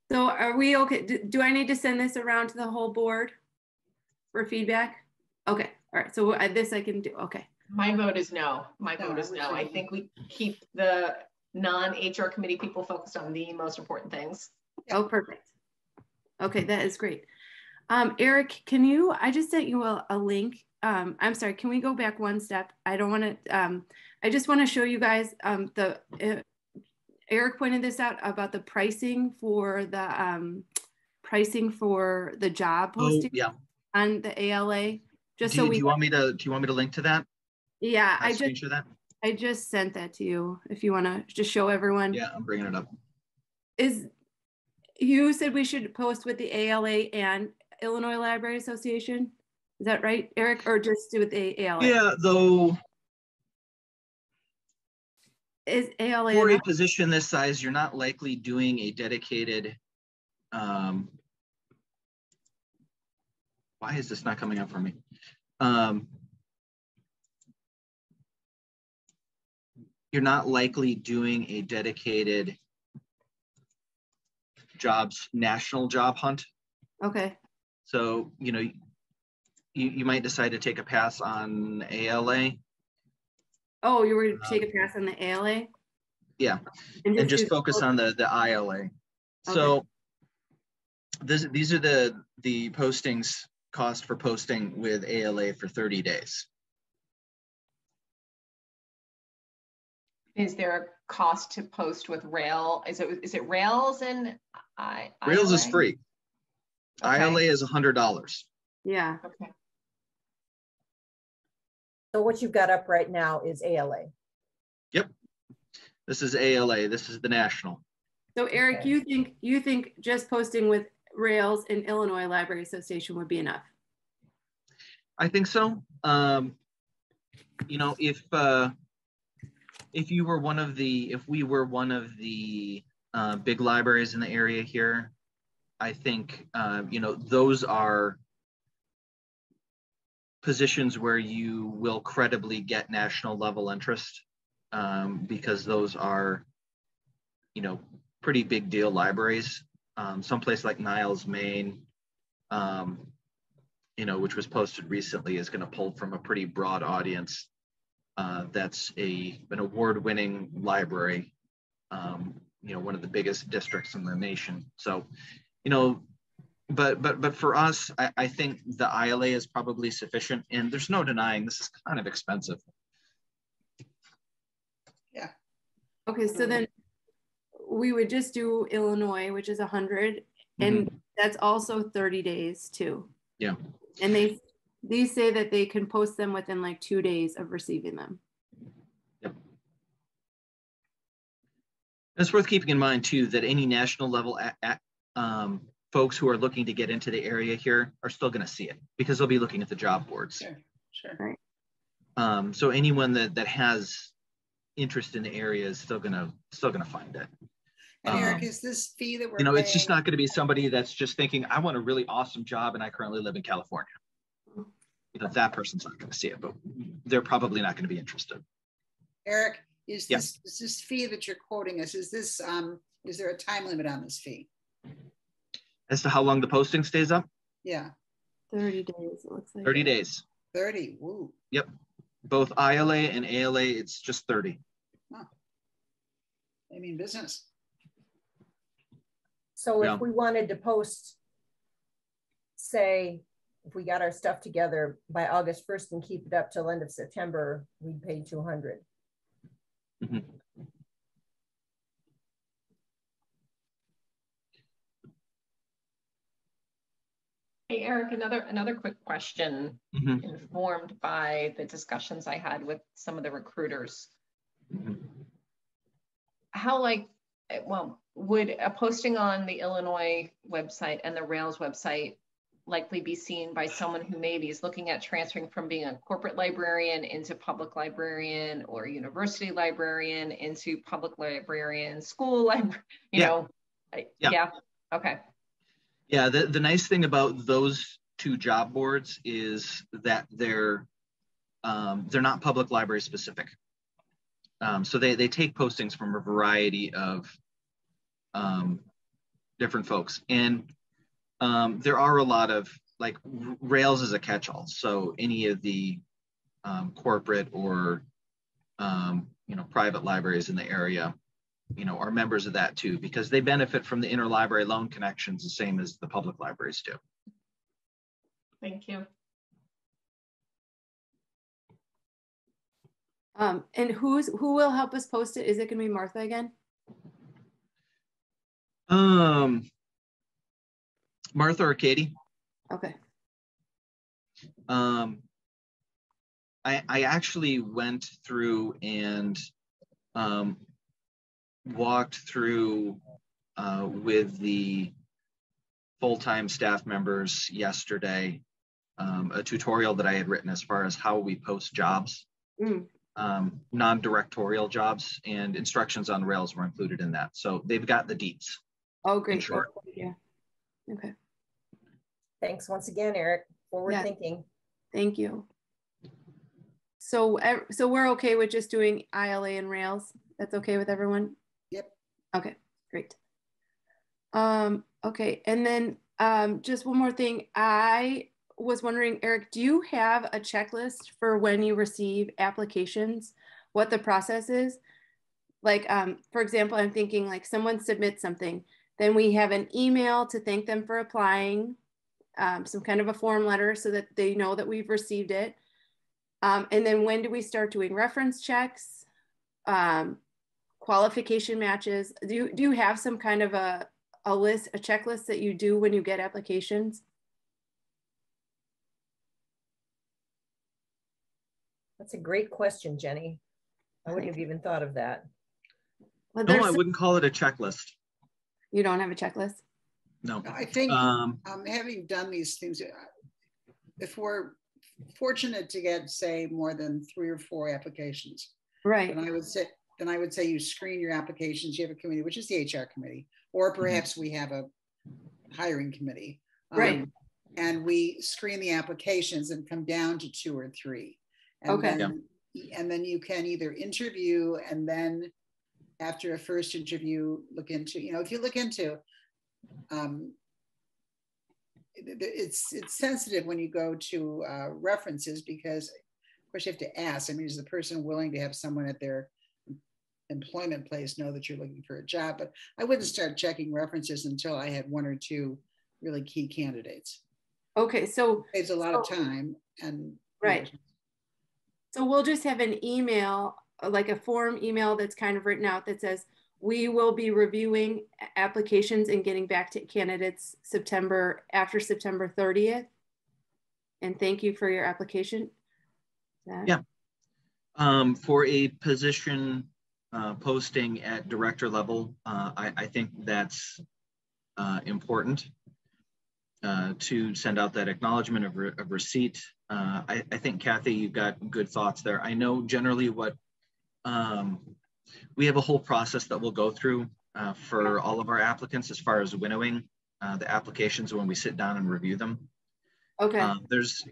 So are we okay? Do I need to send this around to the whole board for feedback? Okay, all right, so this I can do, okay. My vote is no. My vote is no. I think we keep the non-HR committee people focused on the most important things. Oh, perfect. Okay, that is great. Eric, can you, I just sent you a link. I'm sorry, can we go back one step? I don't want to, I just want to show you guys Eric pointed this out about the pricing for the job posting on the ALA. Just do you want me to link to that? Yeah, I just sent that to you if you want to just show everyone. Yeah, I'm bringing it up. You said we should post with the ALA and Illinois Library Association. Is that right, Eric, or just do with the ALA? Yeah, though. Is ALA for a position this size, you're not likely doing a dedicated. Why is this not coming up for me? You're not likely doing a dedicated national job hunt. Okay. So, you know, you might decide to take a pass on ALA. Oh, you were to take a pass on the ALA? Yeah, and just focus on the ILA. Okay. So these are the postings, cost for posting with ALA for 30 days. Is there a cost to post with Rail? Is it Rails and Rails ILA? is free. Okay. ILA is $100. Yeah. Okay. So what you've got up right now is ALA. Yep. This is ALA. This is the national. So Eric, okay. you think just posting with Rails and Illinois Library Association would be enough? I think so. You know, if we were one of the big libraries in the area here, I think you know, those are positions where you will credibly get national level interest, because those are, you know, pretty big deal libraries. Someplace like Niles, Maine, you know, which was posted recently, is going to pull from a pretty broad audience. That's an award-winning library, you know, one of the biggest districts in the nation. So, you know, but for us, I think the ILA is probably sufficient, and there's no denying this is kind of expensive. Yeah. Okay, so then we would just do Illinois, which is 100, and that's also 30 days too. Yeah. And these say that they can post them within like 2 days of receiving them. Yep. It's worth keeping in mind too that any national level folks who are looking to get into the area here are still going to see it, because they'll be looking at the job boards. Sure. Right. So anyone that has interest in the area is still gonna find it. And Eric, is this fee that we're you know, paying, it's just not going to be somebody that's just thinking, I want a really awesome job and I currently live in California. You know, that person's not going to see it, but they're probably not going to be interested. Eric, is this fee that you're quoting us, is there a time limit on this fee? As to how long the posting stays up? Yeah. 30 days, it looks like. 30 days. 30, woo. Yep. Both ILA and ALA, it's just 30. Huh. I mean, business. So if we wanted to post, say, if we got our stuff together by August 1st and keep it up till end of September, we'd pay $200. Mm-hmm. Hey, Eric, another quick question, informed by the discussions I had with some of the recruiters. How, would a posting on the Illinois website and the Rails website likely be seen by someone who maybe is looking at transferring from being a corporate librarian into public librarian, or university librarian into public librarian, school librarian, you know? Yeah, okay. Yeah, the nice thing about those two job boards is that they're not public library specific. So they take postings from a variety of different folks. And there are a lot of, like, Rails is a catch-all. So any of the corporate or, private libraries in the area, are members of that too, because they benefit from the interlibrary loan connections the same as the public libraries do. Thank you. And who will help us post it? Is it gonna be Martha again? Martha or Katie? Okay. I actually went through and walked through with the full-time staff members yesterday a tutorial that I had written as far as how we post jobs, non-directorial jobs, and instructions on Rails were included in that. So they've got the deets. Oh, great. Short. Yeah. Okay. Thanks once again, Eric. Forward thinking. Thank you. So we're okay with just doing ILA and Rails? That's okay with everyone? Yep. Okay, great. Okay, and then just one more thing. I was wondering, Eric, do you have a checklist for when you receive applications, what the process is? Like, for example, I'm thinking like someone submits something, then we have an email to thank them for applying, some kind of a form letter so that they know that we've received it. And then when do we start doing reference checks, qualification matches? Do you have some kind of a list, a checklist that you do when you get applications? That's a great question, Jenny. I wouldn't have even thought of that. Well, no, I wouldn't call it a checklist. You don't have a checklist? No. I think having done these things, if we're fortunate to get, say, more than 3 or 4 applications, right? And I would say you screen your applications. You have a committee, which is the HR committee, or perhaps we have a hiring committee, right? And we screen the applications and come down to 2 or 3. And okay. And then you can either interview, and then after a first interview, look into, if you look into, it's sensitive when you go to references, because of course you have to ask, is the person willing to have someone at their employment place know that you're looking for a job? But I wouldn't start checking references until I had 1 or 2 really key candidates. Okay, so it saves a lot of time. And right. So we'll just have an email, like a form email that's kind of written out that says, we will be reviewing applications and getting back to candidates after September 30th. And thank you for your application. Yeah. For a position posting at director level, I think that's important to send out that acknowledgement of receipt. I think, Kathy, you've got good thoughts there. I know generally what we have a whole process that we'll go through for all of our applicants as far as winnowing the applications when we sit down and review them. Okay. There's,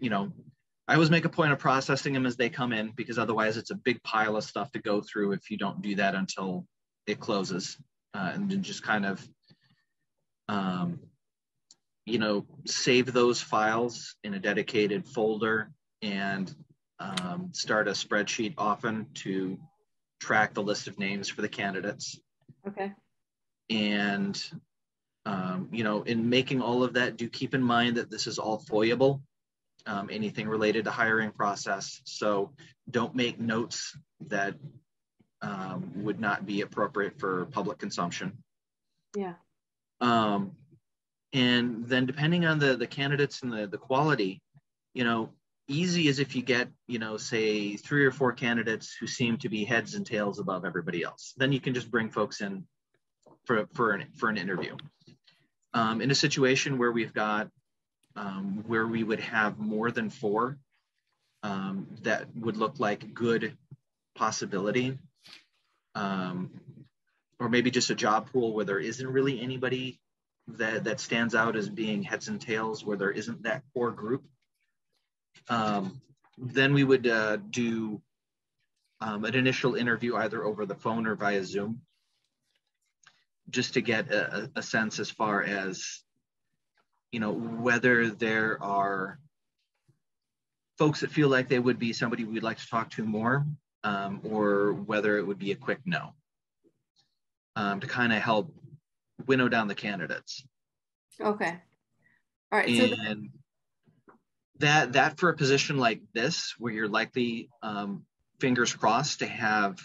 I always make a point of processing them as they come in, because otherwise it's a big pile of stuff to go through if you don't do that until it closes. And then just kind of, save those files in a dedicated folder and start a spreadsheet often to track the list of names for the candidates. Okay. And, in making all of that, do keep in mind that this is all FOIable, anything related to hiring process. So don't make notes that would not be appropriate for public consumption. Yeah. And then depending on the candidates and the quality, easy is if you get, say 3 or 4 candidates who seem to be heads and tails above everybody else. Then you can just bring folks in for an interview. In a situation where we've got, where we would have more than 4 that would look like good possibility, or maybe just a job pool where there isn't really anybody that stands out as being heads and tails, where there isn't that core group, then we would do an initial interview either over the phone or via Zoom. just to get a sense as far as, whether there are folks that feel like they would be somebody we'd like to talk to more, or whether it would be a quick no, to kind of help winnow down the candidates. Okay. All right. And that for a position like this, where you're likely, fingers crossed, to have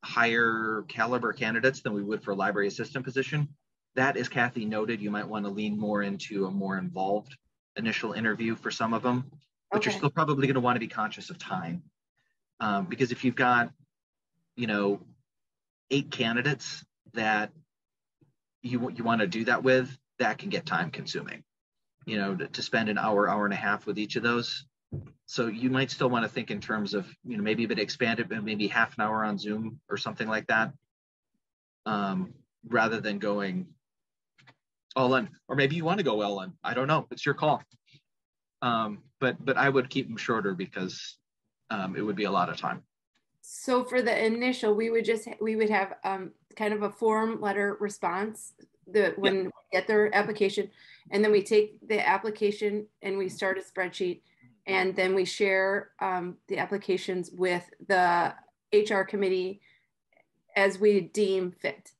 higher caliber candidates than we would for a library assistant position, that, as Kathy noted, you might want to lean more into a more involved initial interview for some of them, but you're still probably going to want to be conscious of time, because if you've got 8 candidates that you want to do that with, that can get time consuming, to spend an hour and a half with each of those. So you might still want to think in terms of, maybe a bit expanded, but maybe half an hour on Zoom or something like that, rather than going all in. Or maybe you want to go all in. I don't know. It's your call. But I would keep them shorter, because it would be a lot of time. So for the initial, we would have kind of a form letter response when we get their application, and then we take the application and we start a spreadsheet, and then we share the applications with the HR committee as we deem fit,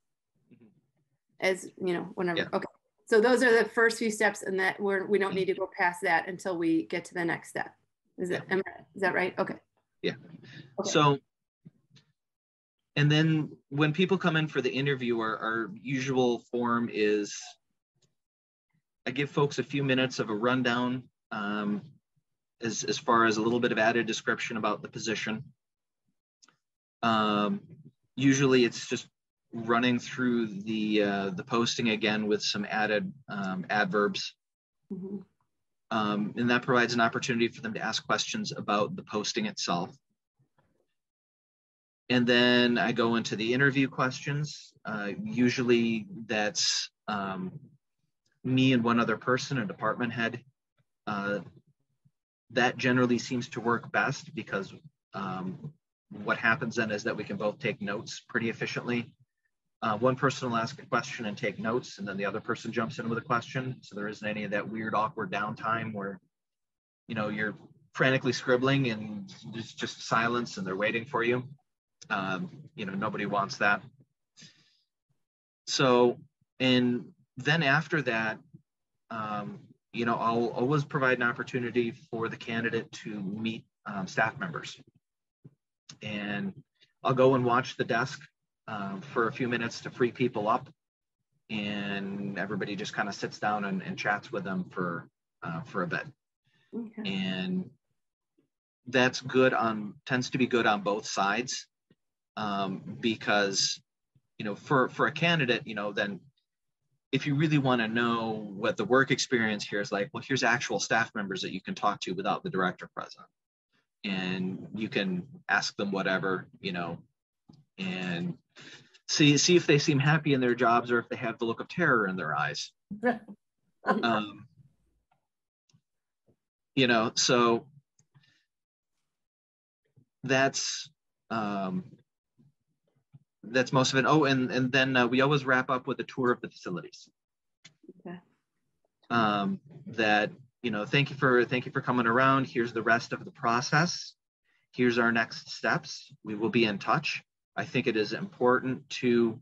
as whenever. Yeah. Okay. So those are the first few steps, and that we don't need to go past that until we get to the next step. Is that right? Okay. Yeah. Okay. So, and then when people come in for the interview, our usual form is, I give folks a few minutes of a rundown, as far as a little bit of added description about the position. Usually it's just running through the posting again with some added adverbs. Mm-hmm. And that provides an opportunity for them to ask questions about the posting itself. And then I go into the interview questions. Usually that's me and one other person, a department head. That generally seems to work best, because what happens then is that we can both take notes pretty efficiently. One person will ask a question and take notes, and then the other person jumps in with a question. So there isn't any of that weird, awkward downtime where, you're frantically scribbling and there's just silence and they're waiting for you. Nobody wants that. So, and then after that, I'll always provide an opportunity for the candidate to meet staff members. And I'll go and watch the desk for a few minutes to free people up, and everybody just kind of sits down and chats with them for a bit. Okay. And that's tends to be good on both sides, because, for a candidate, then if you really want to know what the work experience here is like, well, here's actual staff members that you can talk to without the director present. And you can ask them whatever, and see if they seem happy in their jobs, or if they have the look of terror in their eyes. So that's most of it. Oh, and then we always wrap up with a tour of the facilities. Okay. That, thank you for coming around. Here's the rest of the process. Here's our next steps. We will be in touch. I think it is important to,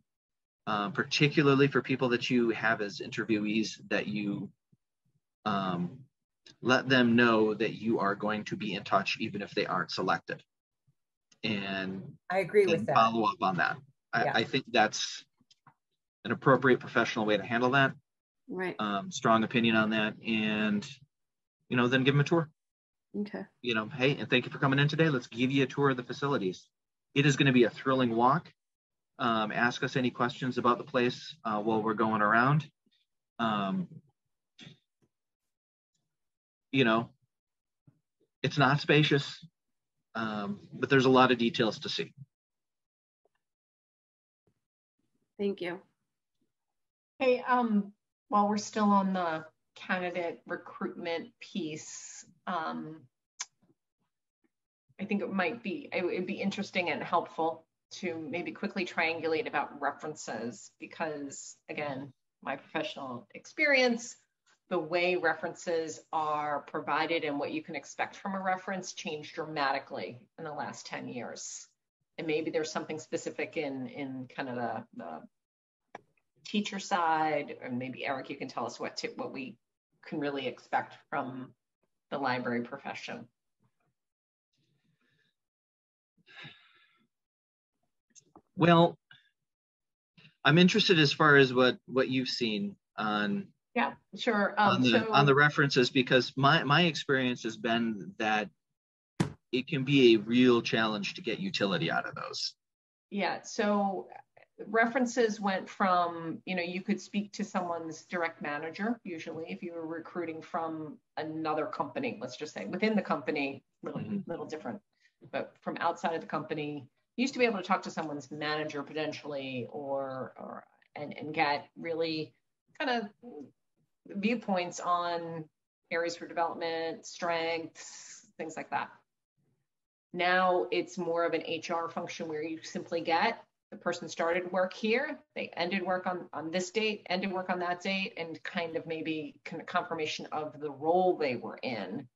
particularly for people that you have as interviewees, that you let them know that you are going to be in touch, even if they aren't selected. And I agree with that. Follow up on that. Yeah. I think that's an appropriate professional way to handle that. Right. Strong opinion on that. And, then give them a tour. Okay. Hey, and thank you for coming in today. Let's give you a tour of the facilities. It is going to be a thrilling walk. Ask us any questions about the place while we're going around. It's not spacious, but there's a lot of details to see. Thank you. Hey, while we're still on the candidate recruitment piece, I think it would be interesting and helpful to maybe quickly triangulate about references, because again, my professional experience, the way references are provided and what you can expect from a reference changed dramatically in the last 10 years. And maybe there's something specific in kind of the teacher side, or maybe Eric, you can tell us what we can really expect from the library profession. Well, I'm interested as far as what you've seen on Yeah, sure. on the references, because my experience has been that it can be a real challenge to get utility out of those. Yeah, so references went from, you could speak to someone's direct manager, usually if you were recruiting from another company, let's just say within the company, little different, but from outside of the company, you used to be able to talk to someone's manager potentially, and get really kind of viewpoints on areas for development, strengths, things like that. Now it's more of an HR function where you simply get the person started work here, they ended work on this date, ended work on that date, and kind of maybe confirmation of the role they were in.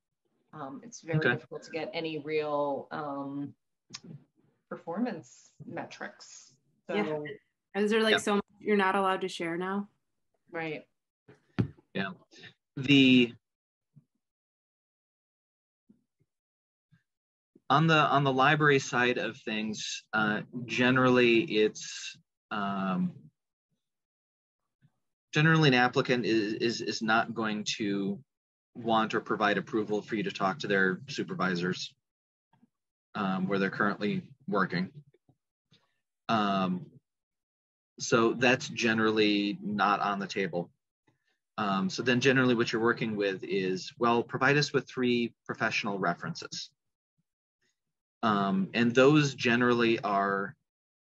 It's very difficult to get any real performance metrics. So, yeah. Is there like so much you're not allowed to share now? Right. Yeah. On the library side of things, generally it's generally an applicant is not going to want or provide approval for you to talk to their supervisors where they're currently working. So that's generally not on the table. So then generally what you're working with is, well, provide us with 3 professional references. And those generally are,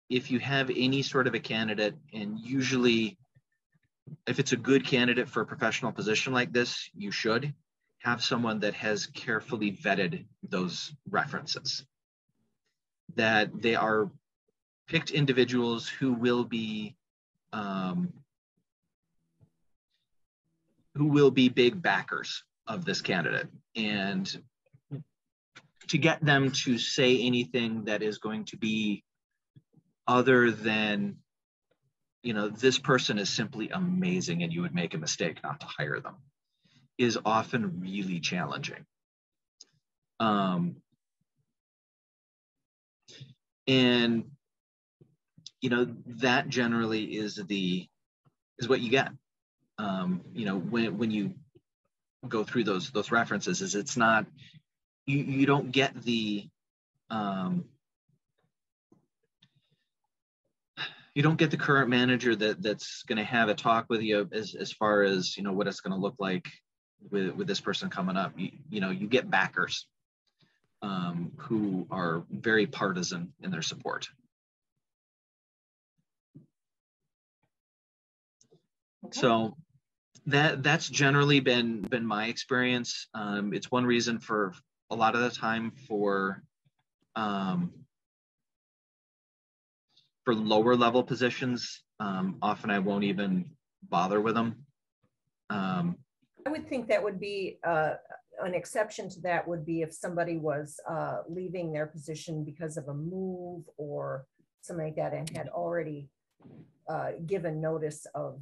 if you have any sort of a candidate, and usually if it's a good candidate for a professional position like this, you should have someone that has carefully vetted those references, that they are picked individuals who will be big backers of this candidate, and to get them to say anything that is going to be other than, this person is simply amazing and you would make a mistake not to hire them, is often really challenging. And, that generally is what you get. When you go through those references, is it's not, you don't get the you don't get the current manager that's going to have a talk with you as far as what it's going to look like with this person coming up. You get backers who are very partisan in their support. Okay. So that's generally been my experience. It's one reason for a lot of the time for lower level positions, often I won't even bother with them. I would think that would be an exception to that would be if somebody was leaving their position because of a move or something like that and had already given notice of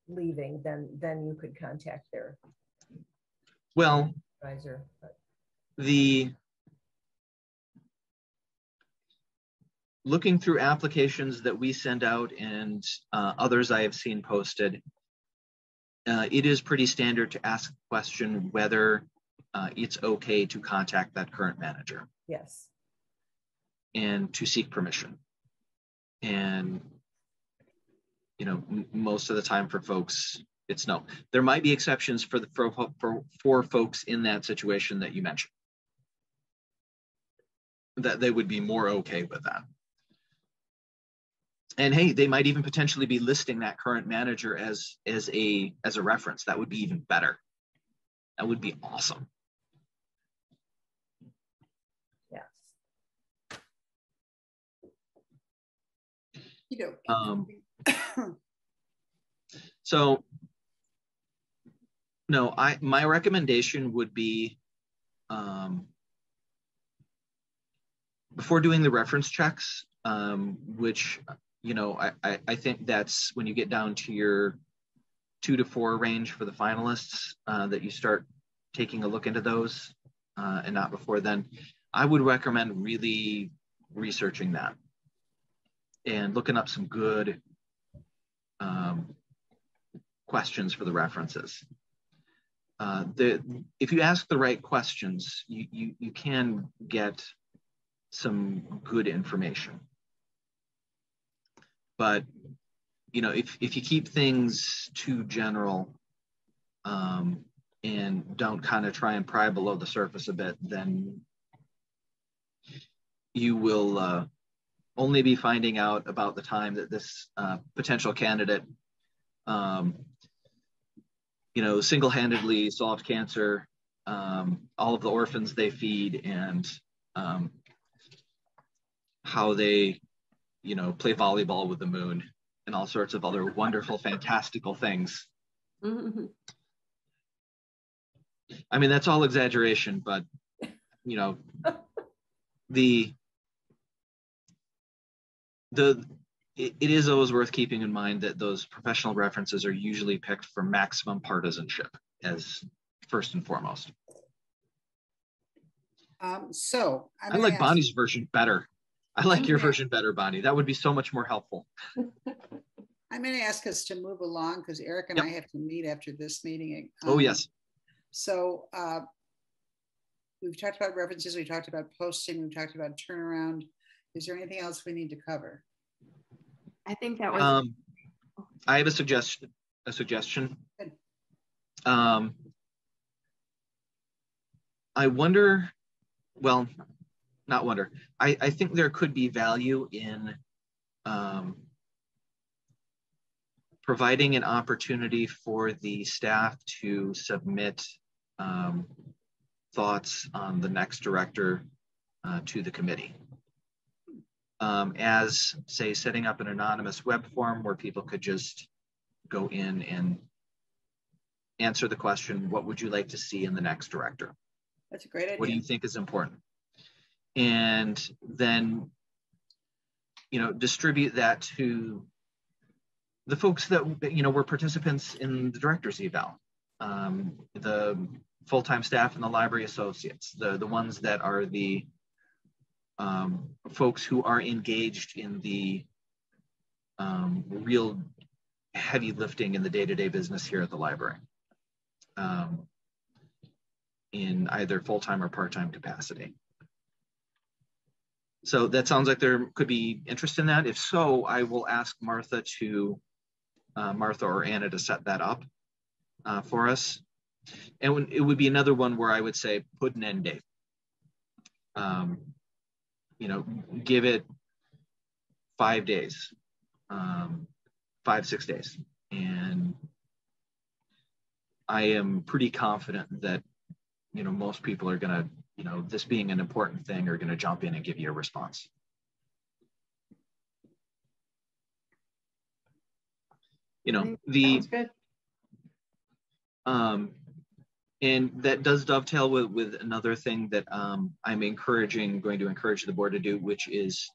leaving, then you could contact their advisor. Looking through applications that we send out and others I have seen posted, it is pretty standard to ask the question whether it's okay to contact that current manager. Yes. And to seek permission. And, most of the time for folks, it's no. There might be exceptions for folks in that situation that you mentioned, that they would be more okay with that. And hey, they might even potentially be listing that current manager as a reference. That would be even better. That would be awesome. Yes. So, no, my recommendation would be, before doing the reference checks, which, I think that's when you get down to your 2 to 4 range for the finalists, that you start taking a look into those, and not before then. I would recommend really researching that and looking up some good questions for the references. If you ask the right questions, you can get some good information. But if you keep things too general, and don't kind of try and pry below the surface a bit, then you will only be finding out about the time that this potential candidate single-handedly solved cancer, all of the orphans they feed, and how they, play volleyball with the moon, and all sorts of other wonderful, fantastical things. Mm-hmm. I mean, that's all exaggeration, but, it is always worth keeping in mind that those professional references are usually picked for maximum partisanship as first and foremost. So I like Bonnie's version better. I like your version better, Bonnie. That would be so much more helpful. I'm going to ask us to move along because Eric and I have to meet after this meeting. Oh, yes. So we've talked about references. We talked about posting. We talked about turnaround. Is there anything else we need to cover? I think that was. I have a suggestion. Good. I wonder. Well, not wonder. I think there could be value in providing an opportunity for the staff to submit thoughts on the next director to the committee. As, say, setting up an anonymous web form where people could just go in and answer the question, what would you like to see in the next director? That's a great idea. What do you think is important? And then, distribute that to the folks that, were participants in the director's eval, the full-time staff and the library associates, the ones that are the folks who are engaged in the real heavy lifting in the day-to-day business here at the library, in either full-time or part-time capacity. So that sounds like there could be interest in that. If so, I will ask Martha or Anna to set that up for us. And it would be another one where I would say put an end date. Give it 5 days, 5-6 days. And I am pretty confident that, most people are going to, this being an important thing, are going to jump in and give you a response. Sounds good. And that does dovetail with another thing that I'm going to encourage the board to do, which is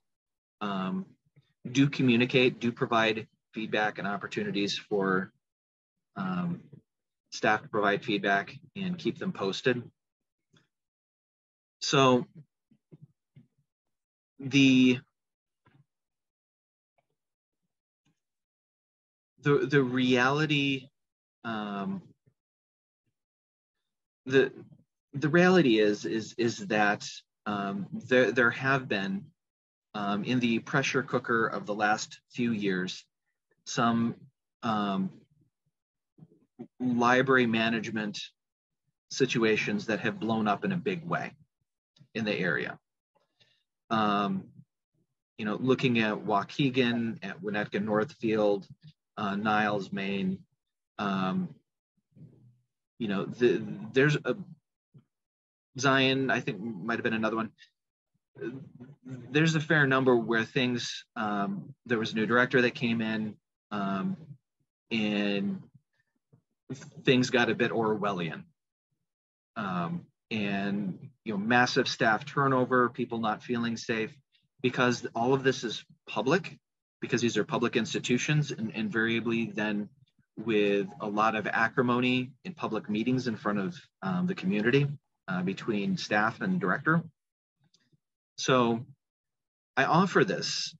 do communicate, do provide feedback and opportunities for staff to provide feedback and keep them posted. So the reality, the reality is that there have been in the pressure cooker of the last few years some library management situations that have blown up in a big way in the area. Looking at Waukegan, at Winnetka Northfield, Niles, Maine, there's a Zion, I think might have been another one. there's a fair number where things, there was a new director that came in, and things got a bit Orwellian. And massive staff turnover, people not feeling safe, because all of this is public, because these are public institutions, and invariably then with a lot of acrimony in public meetings in front of the community between staff and director. So I offer this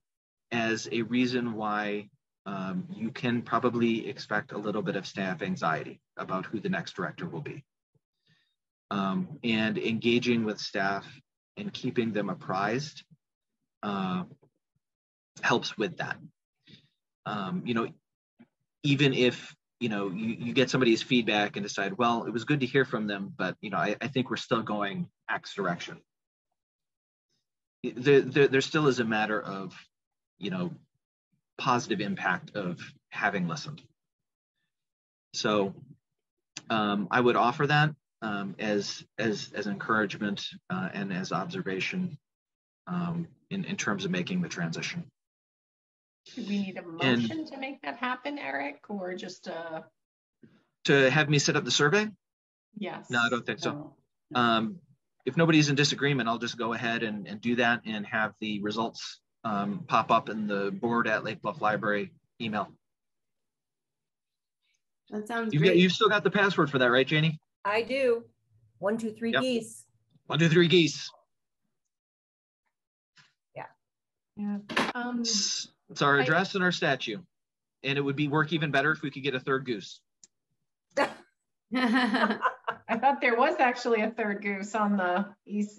as a reason why you can probably expect a little bit of staff anxiety about who the next director will be. And engaging with staff and keeping them apprised helps with that. Even if you get somebody's feedback and decide, well, it was good to hear from them, but I think we're still going X direction. There still is a matter of positive impact of having listened. So I would offer that as encouragement and as observation in terms of making the transition. Do we need a motion to make that happen, Eric, or just to have me set up the survey? Yes. No, I don't think so. No. If nobody's in disagreement, I'll just go ahead and do that and have the results pop up in the board at Lake Bluff Library email. That sounds great. You've still got the password for that, right, Janie? I do. 1, 2, 3 Yep. geese. 1, 2, 3 geese. Yeah. It's our address and our statue. And it would work even better if we could get a third goose. I thought there was actually a third goose on the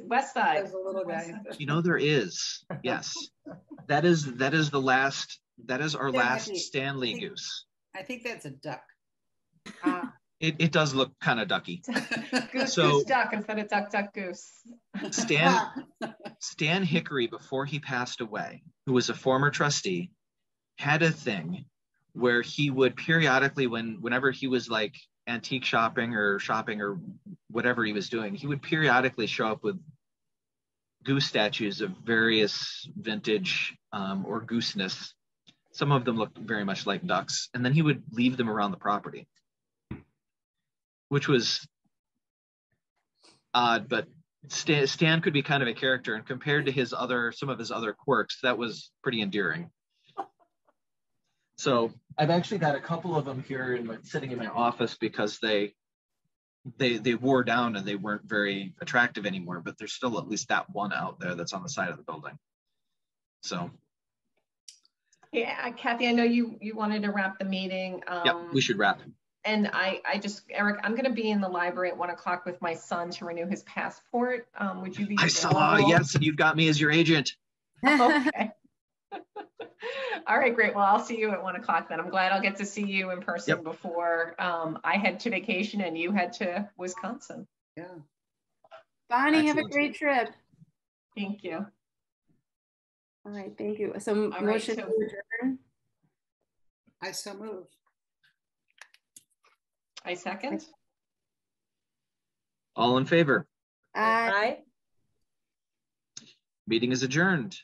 west side. There's a little guy. There is. Yes. That is our last Stanley goose. I think that's a duck. It does look kind of ducky. Goose, goose, duck instead of duck, duck, goose. Stan Hickory, before he passed away, who was a former trustee, had a thing where he would periodically, whenever he was like antique shopping or whatever he was doing, he would periodically show up with goose statues of various vintage or gooseness. Some of them looked very much like ducks, and then he would leave them around the property, which was odd, but Stan could be kind of a character, and compared to some of his other quirks, that was pretty endearing. So I've actually got a couple of them here sitting in my office because they wore down and they weren't very attractive anymore, but there's still at least that one out there that's on the side of the building. So. Yeah, Kathy, I know you wanted to wrap the meeting. Yep, we should wrap. And Eric, I'm going to be in the library at 1 o'clock with my son to renew his passport. Would you be? I saw, yes, and you've got me as your agent. Okay. All right, great. Well, I'll see you at 1 o'clock then. I'm glad I'll get to see you in person before I head to vacation and you head to Wisconsin. Yeah. Bonnie, Excellent. have a great trip. Thank you. All right, thank you. So motion to adjourn. I so move. I second. All in favor? Aye. Meeting is adjourned.